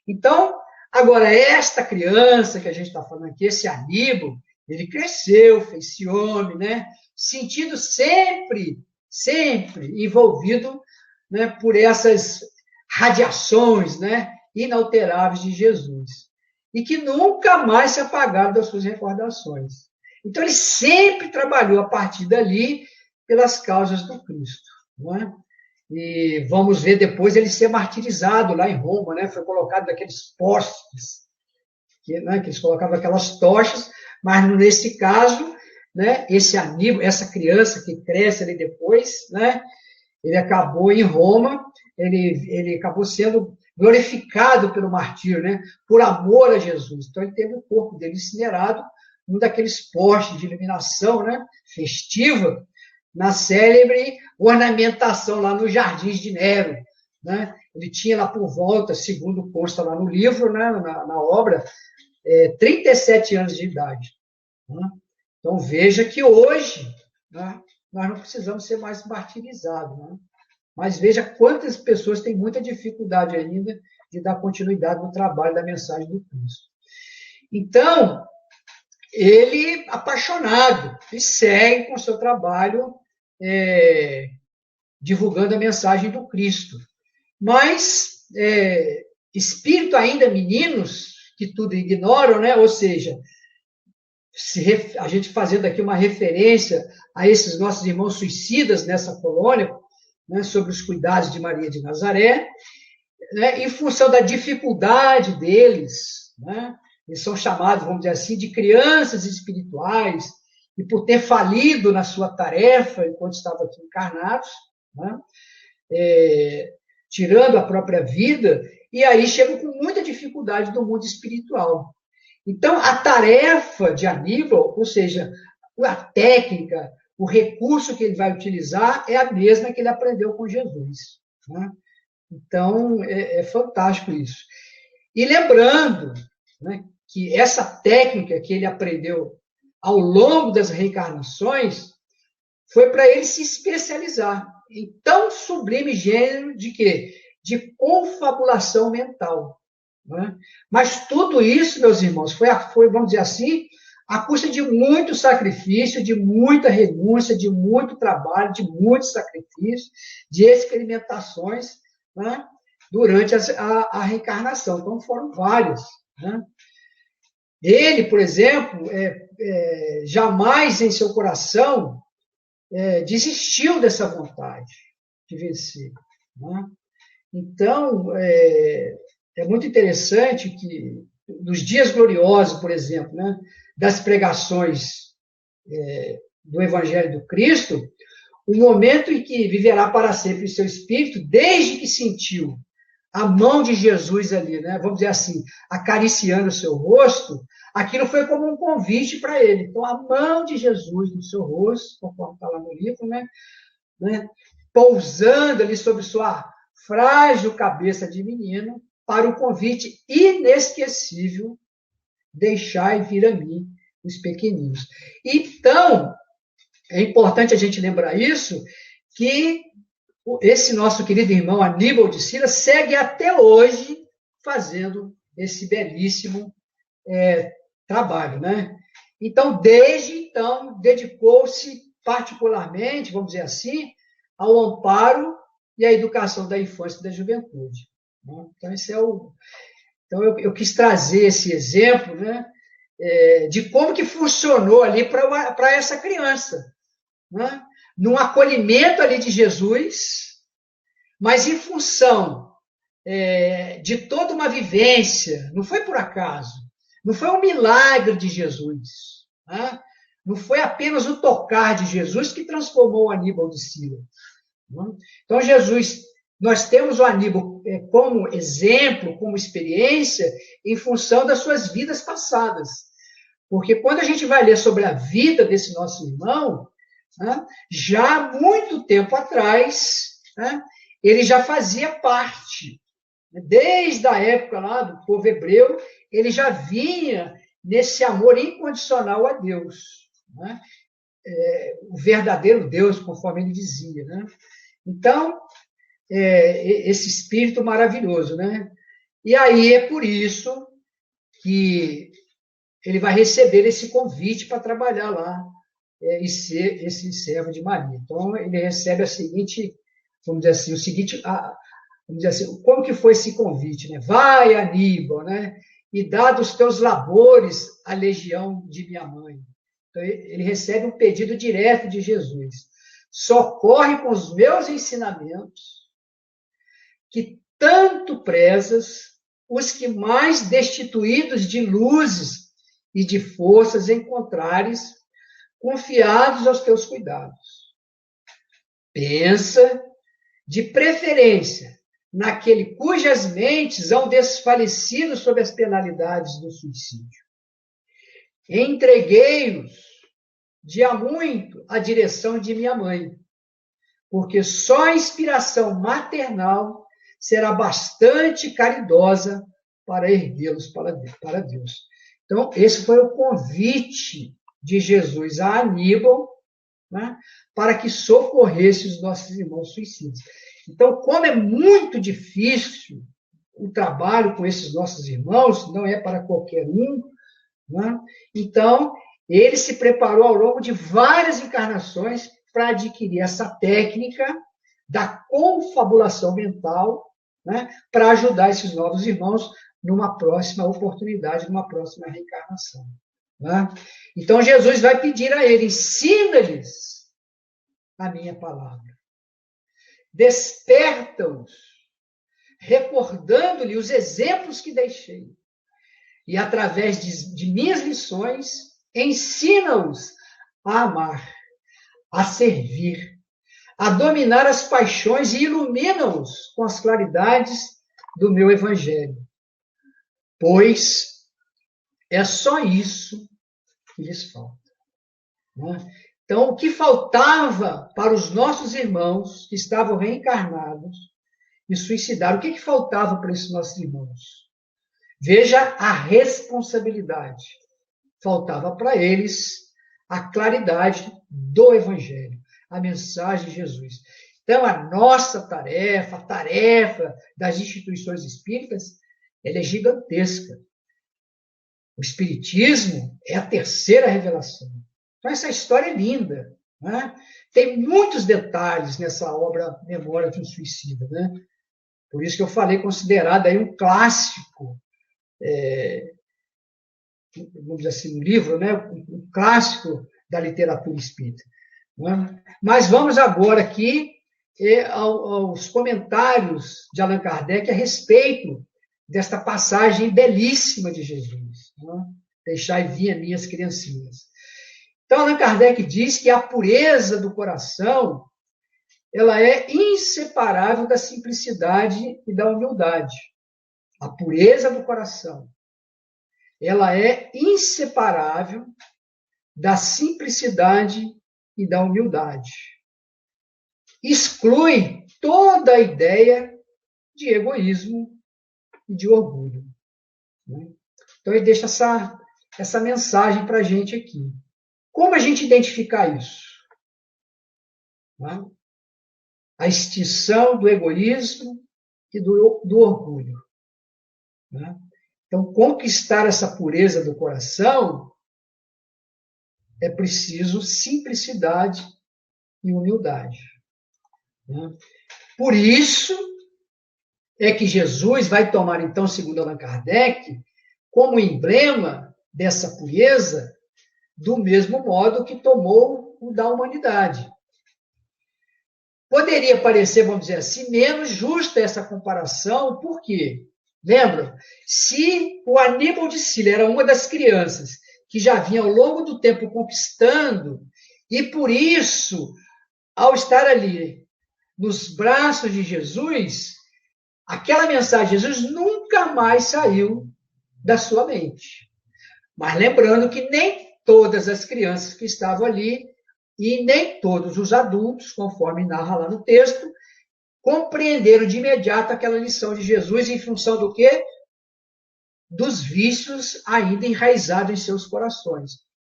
Então, agora, esta criança que a gente está falando aqui, esse Aníbal, ele cresceu, fez-se homem, né? Sentido sempre envolvido, né, por essas radiações, né, inalteráveis de Jesus. E que nunca mais se apagaram das suas recordações. Então, ele sempre trabalhou a partir dali pelas causas do Cristo. Não é? E vamos ver depois ele ser martirizado lá em Roma, né? Foi colocado naqueles postes, que eles colocavam aquelas tochas, mas nesse caso, né, esse Aníbal, essa criança que cresce ali depois, né, ele acabou em Roma, ele acabou sendo glorificado pelo martírio, né, por amor a Jesus. Então ele teve o corpo dele incinerado num daqueles postes de iluminação, né, festiva, na célebre ornamentação lá nos Jardins de Nero. Né? Ele tinha lá por volta, segundo consta lá no livro, né, na obra, 37 anos de idade. Né? Então, veja que hoje, né, nós não precisamos ser mais martirizados. Né? Mas veja quantas pessoas têm muita dificuldade ainda de dar continuidade no trabalho da mensagem do Cristo. Então, ele, apaixonado, e segue com o seu trabalho divulgando a mensagem do Cristo. Mas, espírito ainda meninos, que tudo ignoram, né? Ou seja, a gente fazendo aqui uma referência a esses nossos irmãos suicidas nessa colônia, né, sobre os cuidados de Maria de Nazaré, né, em função da dificuldade deles, né, eles são chamados, vamos dizer assim, de crianças espirituais, e por ter falido na sua tarefa enquanto estavam aqui encarnados, né, tirando a própria vida, e aí chegam com muita dificuldade do mundo espiritual. Então, a tarefa de Aníbal, ou seja, a técnica, o recurso que ele vai utilizar é a mesma que ele aprendeu com Jesus. Né? Então, é fantástico isso. E lembrando, né, que essa técnica que ele aprendeu ao longo das reencarnações foi para ele se especializar em tão sublime gênero de quê? De confabulação mental. Né? Mas tudo isso, meus irmãos, foi, vamos dizer assim, à custa de muito sacrifício, de muita renúncia, de muito trabalho, de muito sacrifício, de experimentações, né, durante a reencarnação. Então, foram várias. Né? Ele, por exemplo, jamais em seu coração desistiu dessa vontade de vencer. Né? Então, é muito interessante que, nos dias gloriosos, por exemplo, né, das pregações do Evangelho do Cristo, o momento em que viverá para sempre em seu espírito, desde que sentiu a mão de Jesus ali, né, vamos dizer assim, acariciando o seu rosto, aquilo foi como um convite para ele. Então, a mão de Jesus no seu rosto, conforme está lá no livro, né, pousando ali sobre sua frágil cabeça de menino, para o convite inesquecível, deixai vir a mim os pequeninos. Então, é importante a gente lembrar isso, que esse nosso querido irmão Aníbal de Silas segue até hoje fazendo esse belíssimo trabalho, né? Então, desde então, dedicou-se particularmente, vamos dizer assim, ao amparo e à educação da infância e da juventude. Né? Então, esse então eu quis trazer esse exemplo, né, de como que funcionou ali para essa criança, né? Num acolhimento ali de Jesus, mas em função de toda uma vivência, não foi por acaso, não foi um milagre de Jesus, né? Não foi apenas o tocar de Jesus que transformou o Aníbal de Silas. Né? Então, nós temos o Aníbal como exemplo, como experiência, em função das suas vidas passadas. Porque quando a gente vai ler sobre a vida desse nosso irmão, né, já há muito tempo atrás, né, ele já fazia parte, desde a época lá do povo hebreu, ele já vinha nesse amor incondicional a Deus. Né, o verdadeiro Deus, conforme ele dizia. Né? Então, esse espírito maravilhoso, né? E aí é por isso que ele vai receber esse convite para trabalhar lá e ser esse servo de Maria. Então, ele recebe a seguinte, vamos dizer assim, vamos dizer assim, como que foi esse convite, né? Vai, Aníbal, né? E dá dos teus labores à legião de minha mãe. Então, ele recebe um pedido direto de Jesus. Socorre com os meus ensinamentos, que tanto prezas os que mais destituídos de luzes e de forças encontrares, confiados aos teus cuidados. Pensa, de preferência, naquele cujas mentes hão desfalecido sob as penalidades do suicídio. Entreguei-os de há muito à direção de minha mãe, porque só a inspiração maternal será bastante caridosa para erguê-los para Deus. Então, esse foi o convite de Jesus a Aníbal, né, para que socorresse os nossos irmãos suicidas. Então, como é muito difícil o trabalho com esses nossos irmãos, não é para qualquer um, né, então ele se preparou ao longo de várias encarnações para adquirir essa técnica da confabulação mental, né, para ajudar esses novos irmãos numa próxima oportunidade, numa próxima reencarnação. Né? Então, Jesus vai pedir a ele, ensina-lhes a minha palavra. Desperta-os, recordando-lhe os exemplos que deixei. E, através de minhas lições, ensina-os a amar, a servir, a dominar as paixões e ilumina-os com as claridades do meu evangelho. Pois é só isso que lhes falta. Né? Então, o que faltava para os nossos irmãos que estavam reencarnados e suicidaram, o que faltava para esses nossos irmãos? Veja a responsabilidade. Faltava para eles a claridade do Evangelho, a mensagem de Jesus. Então, a nossa tarefa, a tarefa das instituições espíritas, ela é gigantesca. O Espiritismo é a terceira revelação. Então, essa história é linda. Né? Tem muitos detalhes nessa obra Memória de um Suicida. Né? Por isso que eu falei, considerado aí um clássico, vamos dizer assim, um livro, né? Um clássico da literatura espírita. Né? Mas vamos agora aqui aos comentários de Allan Kardec a respeito desta passagem belíssima de Jesus. Né? Deixai vir minhas criancinhas. Então, Allan Kardec diz que a pureza do coração ela é inseparável da simplicidade e da humildade. A pureza do coração ela é inseparável da simplicidade e da humildade. Exclui toda a ideia de egoísmo e de orgulho. Então, ele deixa essa mensagem para a gente aqui. Como a gente identificar isso? A extinção do egoísmo e do orgulho. Então, conquistar essa pureza do coração é preciso simplicidade e humildade. Por isso é que Jesus vai tomar, então, segundo Allan Kardec, como emblema dessa pureza, do mesmo modo que tomou o da humanidade. Poderia parecer, vamos dizer assim, menos justa essa comparação, por quê? Lembram? Se o Aníbal de Sila era uma das crianças que já vinha ao longo do tempo conquistando, e por isso, ao estar ali nos braços de Jesus, aquela mensagem de Jesus nunca mais saiu da sua mente. Mas lembrando que nem todas as crianças que estavam ali e nem todos os adultos, conforme narra lá no texto, compreenderam de imediato aquela lição de Jesus em função do quê? Dos vícios ainda enraizados em seus corações.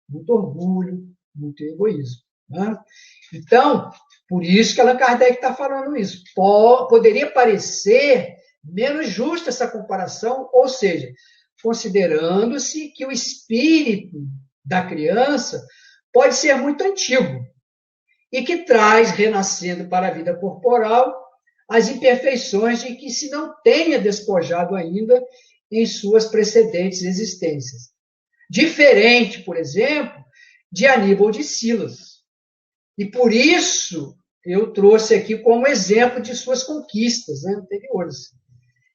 Muito orgulho, muito egoísmo. Né? Então, por isso que Allan Kardec está falando isso. Poderia parecer menos justa essa comparação, ou seja, considerando-se que o espírito da criança pode ser muito antigo e que traz, renascendo para a vida corporal, as imperfeições de que se não tenha despojado ainda em suas precedentes existências. Diferente, por exemplo, de Aníbal de Silas. E por isso eu trouxe aqui como exemplo de suas conquistas anteriores.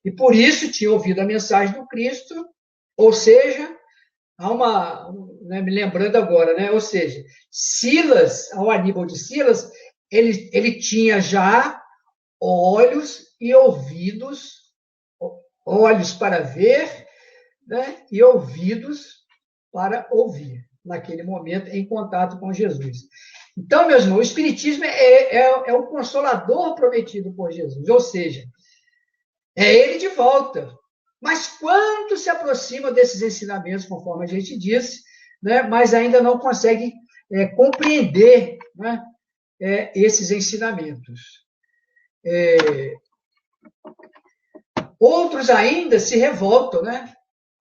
E por isso tinha ouvido a mensagem do Cristo, ou seja, há uma, me lembrando agora, ou seja, Silas, ao Aníbal de Silas, ele tinha já olhos e ouvidos, olhos para ver, e ouvidos para ouvir, naquele momento, em contato com Jesus. Então, meus irmãos, o Espiritismo é o consolador prometido por Jesus, ou seja, é ele de volta. Mas quando se aproxima desses ensinamentos, conforme a gente disse, né, mas ainda não consegue compreender, né, esses ensinamentos. Outros ainda se revoltam, né,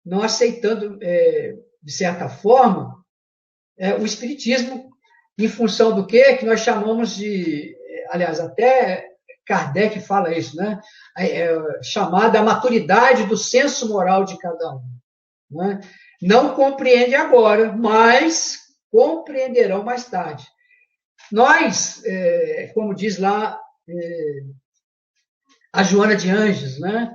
não aceitando, de certa forma, o Espiritismo, em função do quê? Que nós chamamos de, aliás, até Kardec fala isso, né? Chamada a maturidade do senso moral de cada um. Né? Não compreende agora, mas compreenderão mais tarde. Nós, como diz lá a Joana de Anjos, né?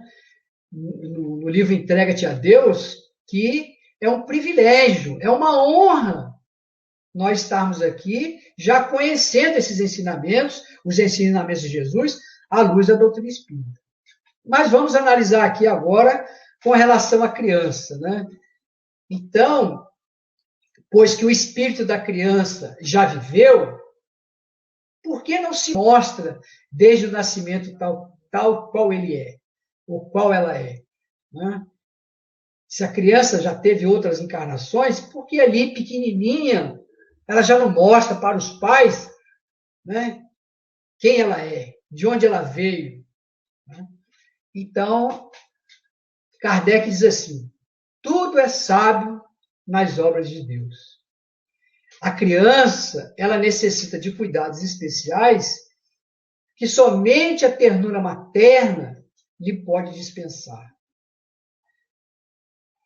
No livro Entrega-te a Deus, que é um privilégio, é uma honra nós estarmos aqui já conhecendo esses ensinamentos, os ensinamentos de Jesus, à luz da doutrina espírita. Mas vamos analisar aqui agora com relação à criança, né? Então, pois que o espírito da criança já viveu, por que não se mostra desde o nascimento tal qual ele é, ou qual ela é? Né? Se a criança já teve outras encarnações, por que ali, pequenininha, ela já não mostra para os pais, né, quem ela é, de onde ela veio? Né? Então, Kardec diz assim, tudo é sábio nas obras de Deus. A criança, ela necessita de cuidados especiais que somente a ternura materna lhe pode dispensar.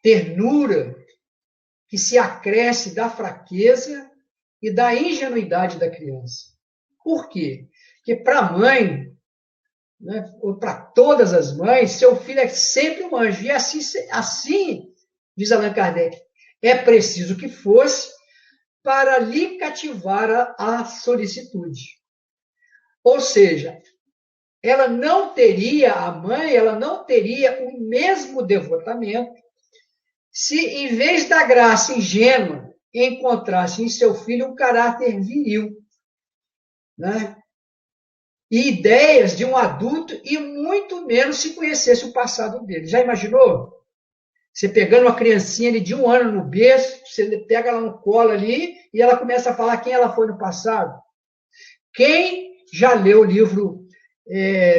Ternura que se acresce da fraqueza e da ingenuidade da criança. Por quê? Porque para a mãe, né, ou para todas as mães, seu filho é sempre um anjo. E assim, diz Allan Kardec, é preciso que fosse para lhe cativar a solicitude. Ou seja, ela não teria, a mãe, ela não teria o mesmo devotamento se, em vez da graça ingênua, encontrasse em seu filho um caráter viril, né? E ideias de um adulto e muito menos se conhecesse o passado dele. Já imaginou? Você pegando uma criancinha ali de 1 ano no berço, você pega ela no colo ali e ela começa a falar quem ela foi no passado. Quem já leu o livro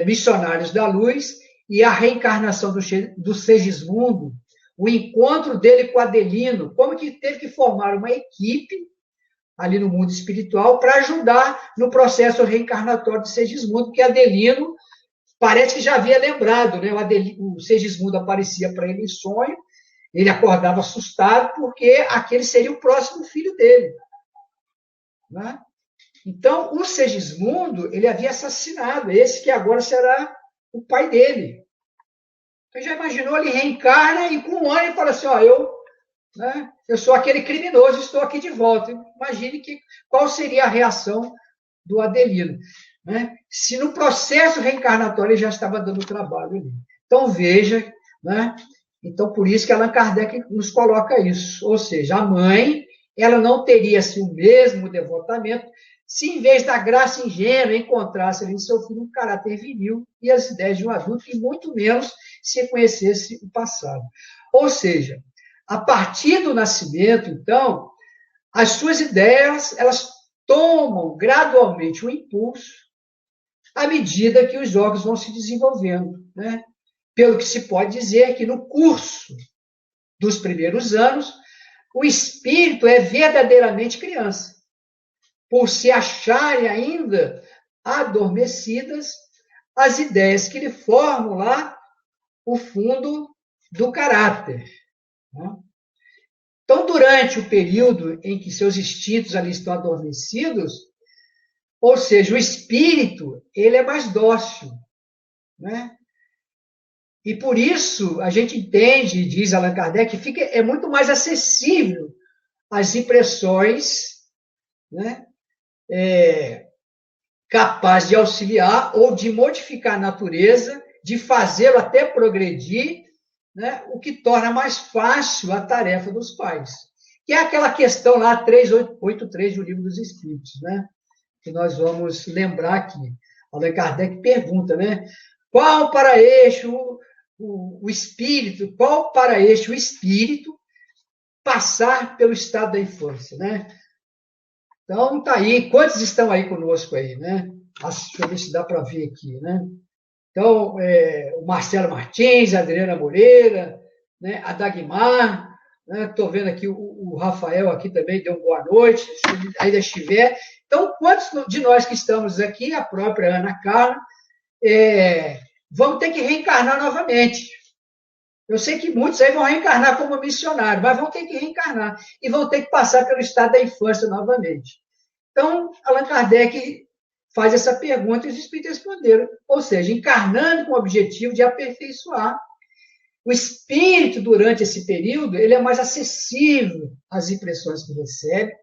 Missionários da Luz e a reencarnação do Segismundo, o encontro dele com Adelino, como que teve que formar uma equipe ali no mundo espiritual para ajudar no processo reencarnatório de Segismundo, porque Adelino parece que já havia lembrado, né? O Segismundo aparecia para ele em sonho, ele acordava assustado, porque aquele seria o próximo filho dele. Né? Então, o Segismundo, ele havia assassinado esse que agora será o pai dele. Então, já imaginou, ele reencarna e com 1 ano ele fala assim, ó, eu sou aquele criminoso, estou aqui de volta. Imagine qual seria a reação do Adelino. Né? Se no processo reencarnatório ele já estava dando trabalho ali. Então, veja, né? Então, por isso que Allan Kardec nos coloca isso. Ou seja, a mãe, ela não teria assim, o mesmo devotamento se, em vez da graça ingênua, encontrasse ali em seu filho um caráter viril e as ideias de um adulto, e muito menos se conhecesse o passado. Ou seja, a partir do nascimento, então, as suas ideias, elas tomam gradualmente um impulso à medida que os órgãos vão se desenvolvendo, né? Pelo que se pode dizer que no curso dos primeiros anos, o espírito é verdadeiramente criança, por se acharem ainda adormecidas as ideias que lhe formam lá o fundo do caráter. Então, durante o período em que seus instintos ali estão adormecidos, ou seja, o espírito, ele é mais dócil, né? E por isso a gente entende, diz Allan Kardec, que é muito mais acessível às impressões, né? Capaz de auxiliar ou de modificar a natureza, de fazê-lo até progredir, né, o que torna mais fácil a tarefa dos pais. Que é aquela questão lá, 383 do Livro dos Espíritos, né, que nós vamos lembrar aqui. Allan Kardec pergunta, né, qual para este o espírito, qual para este o espírito passar pelo estado da infância, né? Então, tá aí. Quantos estão aí conosco aí, né? Deixa eu ver se dá para ver aqui, né? Então, o Marcelo Martins, a Adriana Moreira, né? A Dagmar, estou vendo aqui o Rafael aqui também, deu uma boa noite, se ele ainda estiver. Então, quantos de nós que estamos aqui, a própria Ana Carla, vão ter que reencarnar novamente? Eu sei que muitos aí vão reencarnar como missionário, mas vão ter que reencarnar e vão ter que passar pelo estado da infância novamente. Então, Allan Kardec faz essa pergunta e os espíritos responderam, ou seja, encarnando com o objetivo de aperfeiçoar. O espírito, durante esse período, ele é mais acessível às impressões que recebe,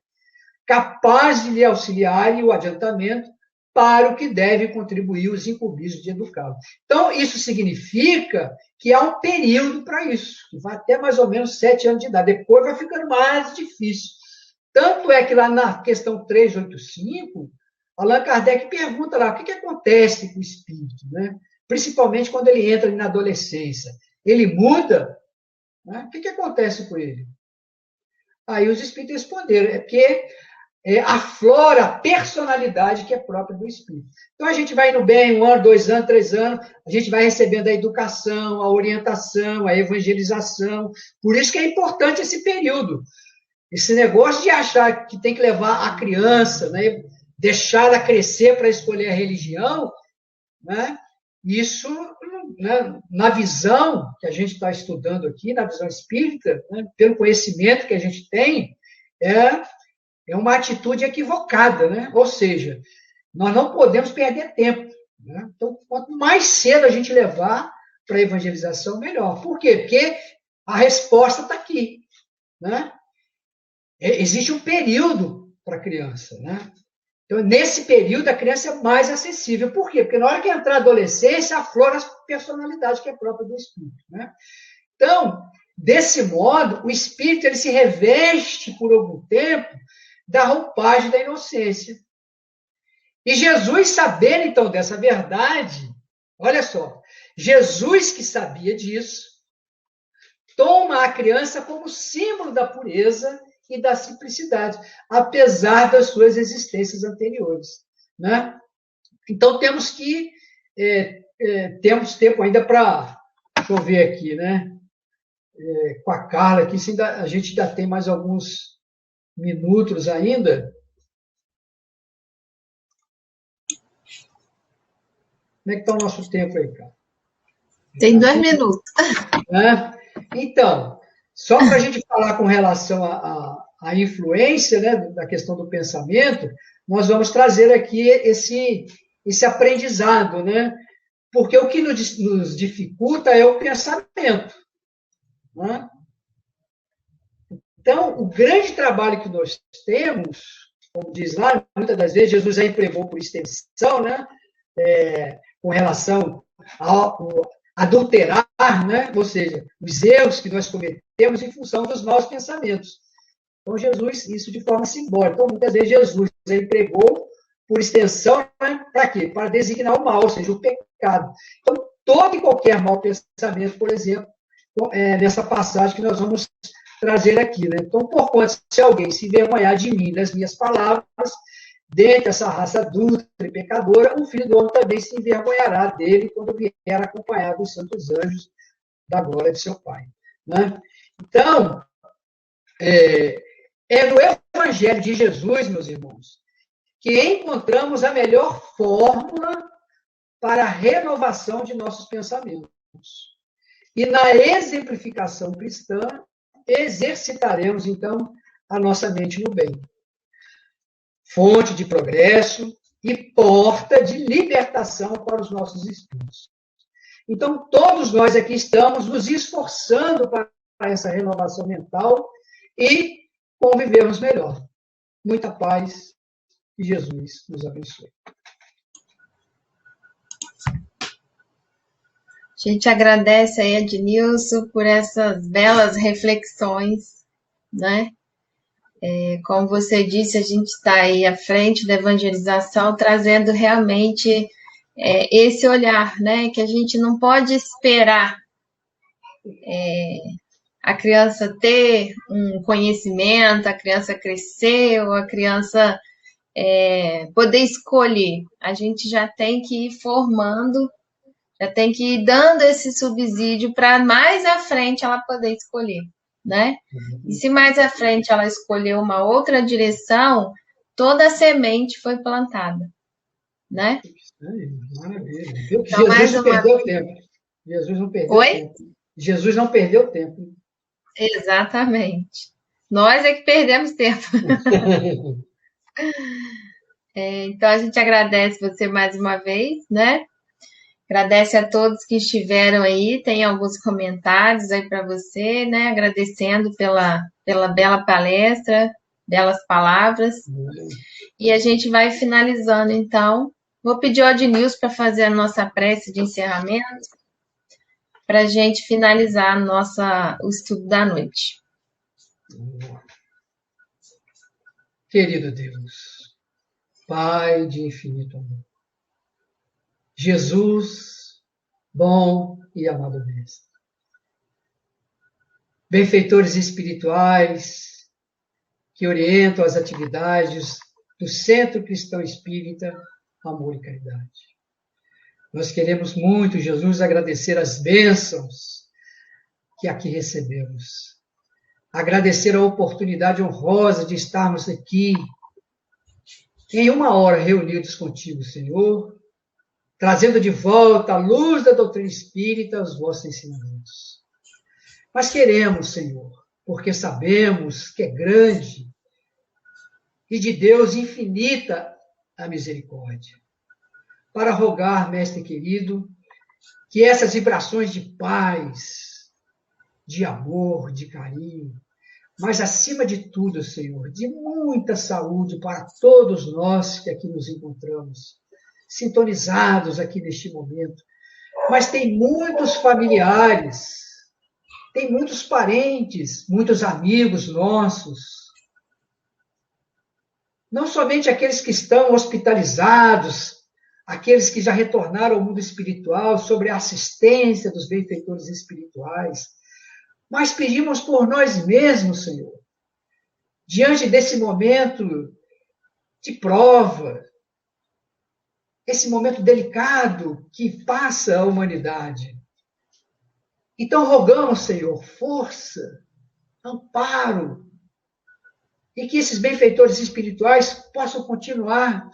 capaz de lhe auxiliar e o adiantamento para o que deve contribuir os incumbidos de educá-lo. Então, isso significa que há um período para isso, que vai até mais ou menos 7 anos de idade. Depois vai ficando mais difícil. Tanto é que lá na questão 385, Allan Kardec pergunta lá o que acontece com o espírito, né? Principalmente quando ele entra na adolescência. Ele muda? Né? O que acontece com ele? Aí os espíritos responderam, é porque aflora a personalidade que é própria do espírito. Então, a gente vai indo bem, 1 ano, 2 anos, 3 anos, a gente vai recebendo a educação, a orientação, a evangelização. Por isso que é importante esse período. Esse negócio de achar que tem que levar a criança, né, deixá-la crescer para escolher a religião, né, isso, né, na visão que a gente está estudando aqui, na visão espírita, né, pelo conhecimento que a gente tem, é uma atitude equivocada, né? Ou seja, nós não podemos perder tempo. Né? Então, quanto mais cedo a gente levar para a evangelização, melhor. Por quê? Porque a resposta está aqui. Né? Existe um período para a criança. Né? Então, nesse período, a criança é mais acessível. Por quê? Porque na hora que entrar a adolescência, aflora a personalidade que é própria do espírito. Né? Então, desse modo, o espírito ele se reveste por algum tempo da roupagem da inocência. E Jesus, sabendo então dessa verdade, olha só, Jesus que sabia disso, toma a criança como símbolo da pureza e da simplicidade, apesar das suas existências anteriores. Né? Então, temos que temos tempo ainda para, deixa eu ver aqui, né? Com a Carla aqui, a gente ainda tem mais alguns minutos ainda. Como é que está o nosso tempo aí, cara? Tem 2 minutos. Então, só para a gente falar com relação à influência, né, da questão do pensamento, nós vamos trazer aqui esse aprendizado, né? Porque o que nos dificulta é o pensamento. Né? Então, o grande trabalho que nós temos, como diz lá, muitas das vezes Jesus já empregou por extensão, né? Com relação ao adulterar, né? Ou seja, os erros que nós cometemos em função dos nossos pensamentos. Então, Jesus, isso de forma simbólica. Então, muitas vezes Jesus já empregou por extensão, né? Para quê? Para designar o mal, ou seja, o pecado. Então, todo e qualquer mau pensamento, por exemplo, nessa passagem que nós vamos trazer aqui, né? Então, porquanto, se alguém se envergonhar de mim, das minhas palavras, dentre essa raça adulta e pecadora, o Filho do Homem também se envergonhará dele quando vier acompanhado dos santos anjos da glória de seu Pai. Né? Então, no Evangelho de Jesus, meus irmãos, que encontramos a melhor fórmula para a renovação de nossos pensamentos. E na exemplificação cristã, exercitaremos, então, a nossa mente no bem. Fonte de progresso e porta de libertação para os nossos espíritos. Então, todos nós aqui estamos nos esforçando para essa renovação mental e convivermos melhor. Muita paz e Jesus nos abençoe. A gente agradece aí a Ednilson por essas belas reflexões, né? Como você disse, a gente está aí à frente da evangelização, trazendo realmente esse olhar, né? Que a gente não pode esperar a criança ter um conhecimento, a criança crescer, ou a criança poder escolher. A gente já tem que ir formando, já tem que ir dando esse subsídio para mais à frente ela poder escolher, né? E se mais à frente ela escolher uma outra direção, toda a semente foi plantada, né? Maravilha. Viu que Então, Jesus mais não uma... perdeu tempo. Jesus não perdeu Oi? tempo. Jesus não perdeu tempo. Exatamente. Nós é que perdemos tempo. Então, a gente agradece você mais uma vez, né? Agradece a todos que estiveram aí. Tem alguns comentários aí para você, né? Agradecendo pela bela palestra, belas palavras. E a gente vai finalizando, então. Vou pedir ao Adnilson para fazer a nossa prece de encerramento, para a gente finalizar o estudo da noite. Querido Deus, Pai de infinito amor, Jesus, bom e amado Mestre, benfeitores espirituais que orientam as atividades do Centro Cristão Espírita Amor e Caridade. Nós queremos muito, Jesus, agradecer as bênçãos que aqui recebemos. Agradecer a oportunidade honrosa de estarmos aqui em uma hora reunidos contigo, Senhor, trazendo de volta a luz da doutrina espírita aos vossos ensinamentos. Mas queremos, Senhor, porque sabemos que é grande e de Deus infinita a misericórdia, para rogar, Mestre querido, que essas vibrações de paz, de amor, de carinho, mas acima de tudo, Senhor, de muita saúde para todos nós que aqui nos encontramos, sintonizados aqui neste momento. Mas tem muitos familiares, tem muitos parentes, muitos amigos nossos, não somente aqueles que estão hospitalizados, aqueles que já retornaram ao mundo espiritual, sobre a assistência dos benfeitores espirituais, mas pedimos por nós mesmos, Senhor, diante desse momento de prova, esse momento delicado que passa a humanidade. Então, rogamos, Senhor, força, amparo, e que esses benfeitores espirituais possam continuar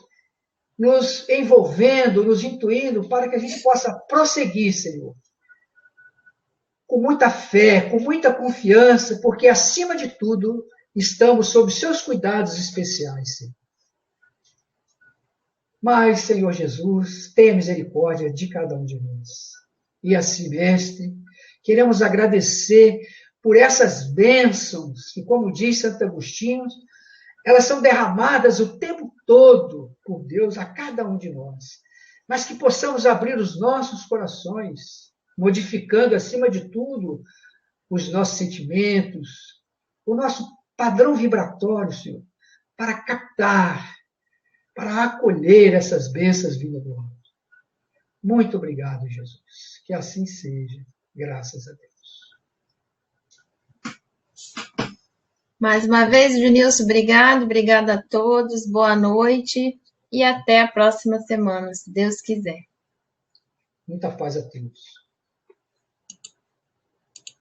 nos envolvendo, nos intuindo, para que a gente possa prosseguir, Senhor, com muita fé, com muita confiança, porque, acima de tudo, estamos sob seus cuidados especiais, Senhor. Mas, Senhor Jesus, tenha misericórdia de cada um de nós. E assim, Mestre, queremos agradecer por essas bênçãos que, como diz Santo Agostinho, elas são derramadas o tempo todo por Deus a cada um de nós. Mas que possamos abrir os nossos corações, modificando, acima de tudo, os nossos sentimentos, o nosso padrão vibratório, Senhor, para captar, para acolher essas bênçãos vindas do alto. Muito obrigado, Jesus. Que assim seja. Graças a Deus. Mais uma vez, Junilson, obrigada a todos, boa noite e até a próxima semana, se Deus quiser. Muita paz a todos.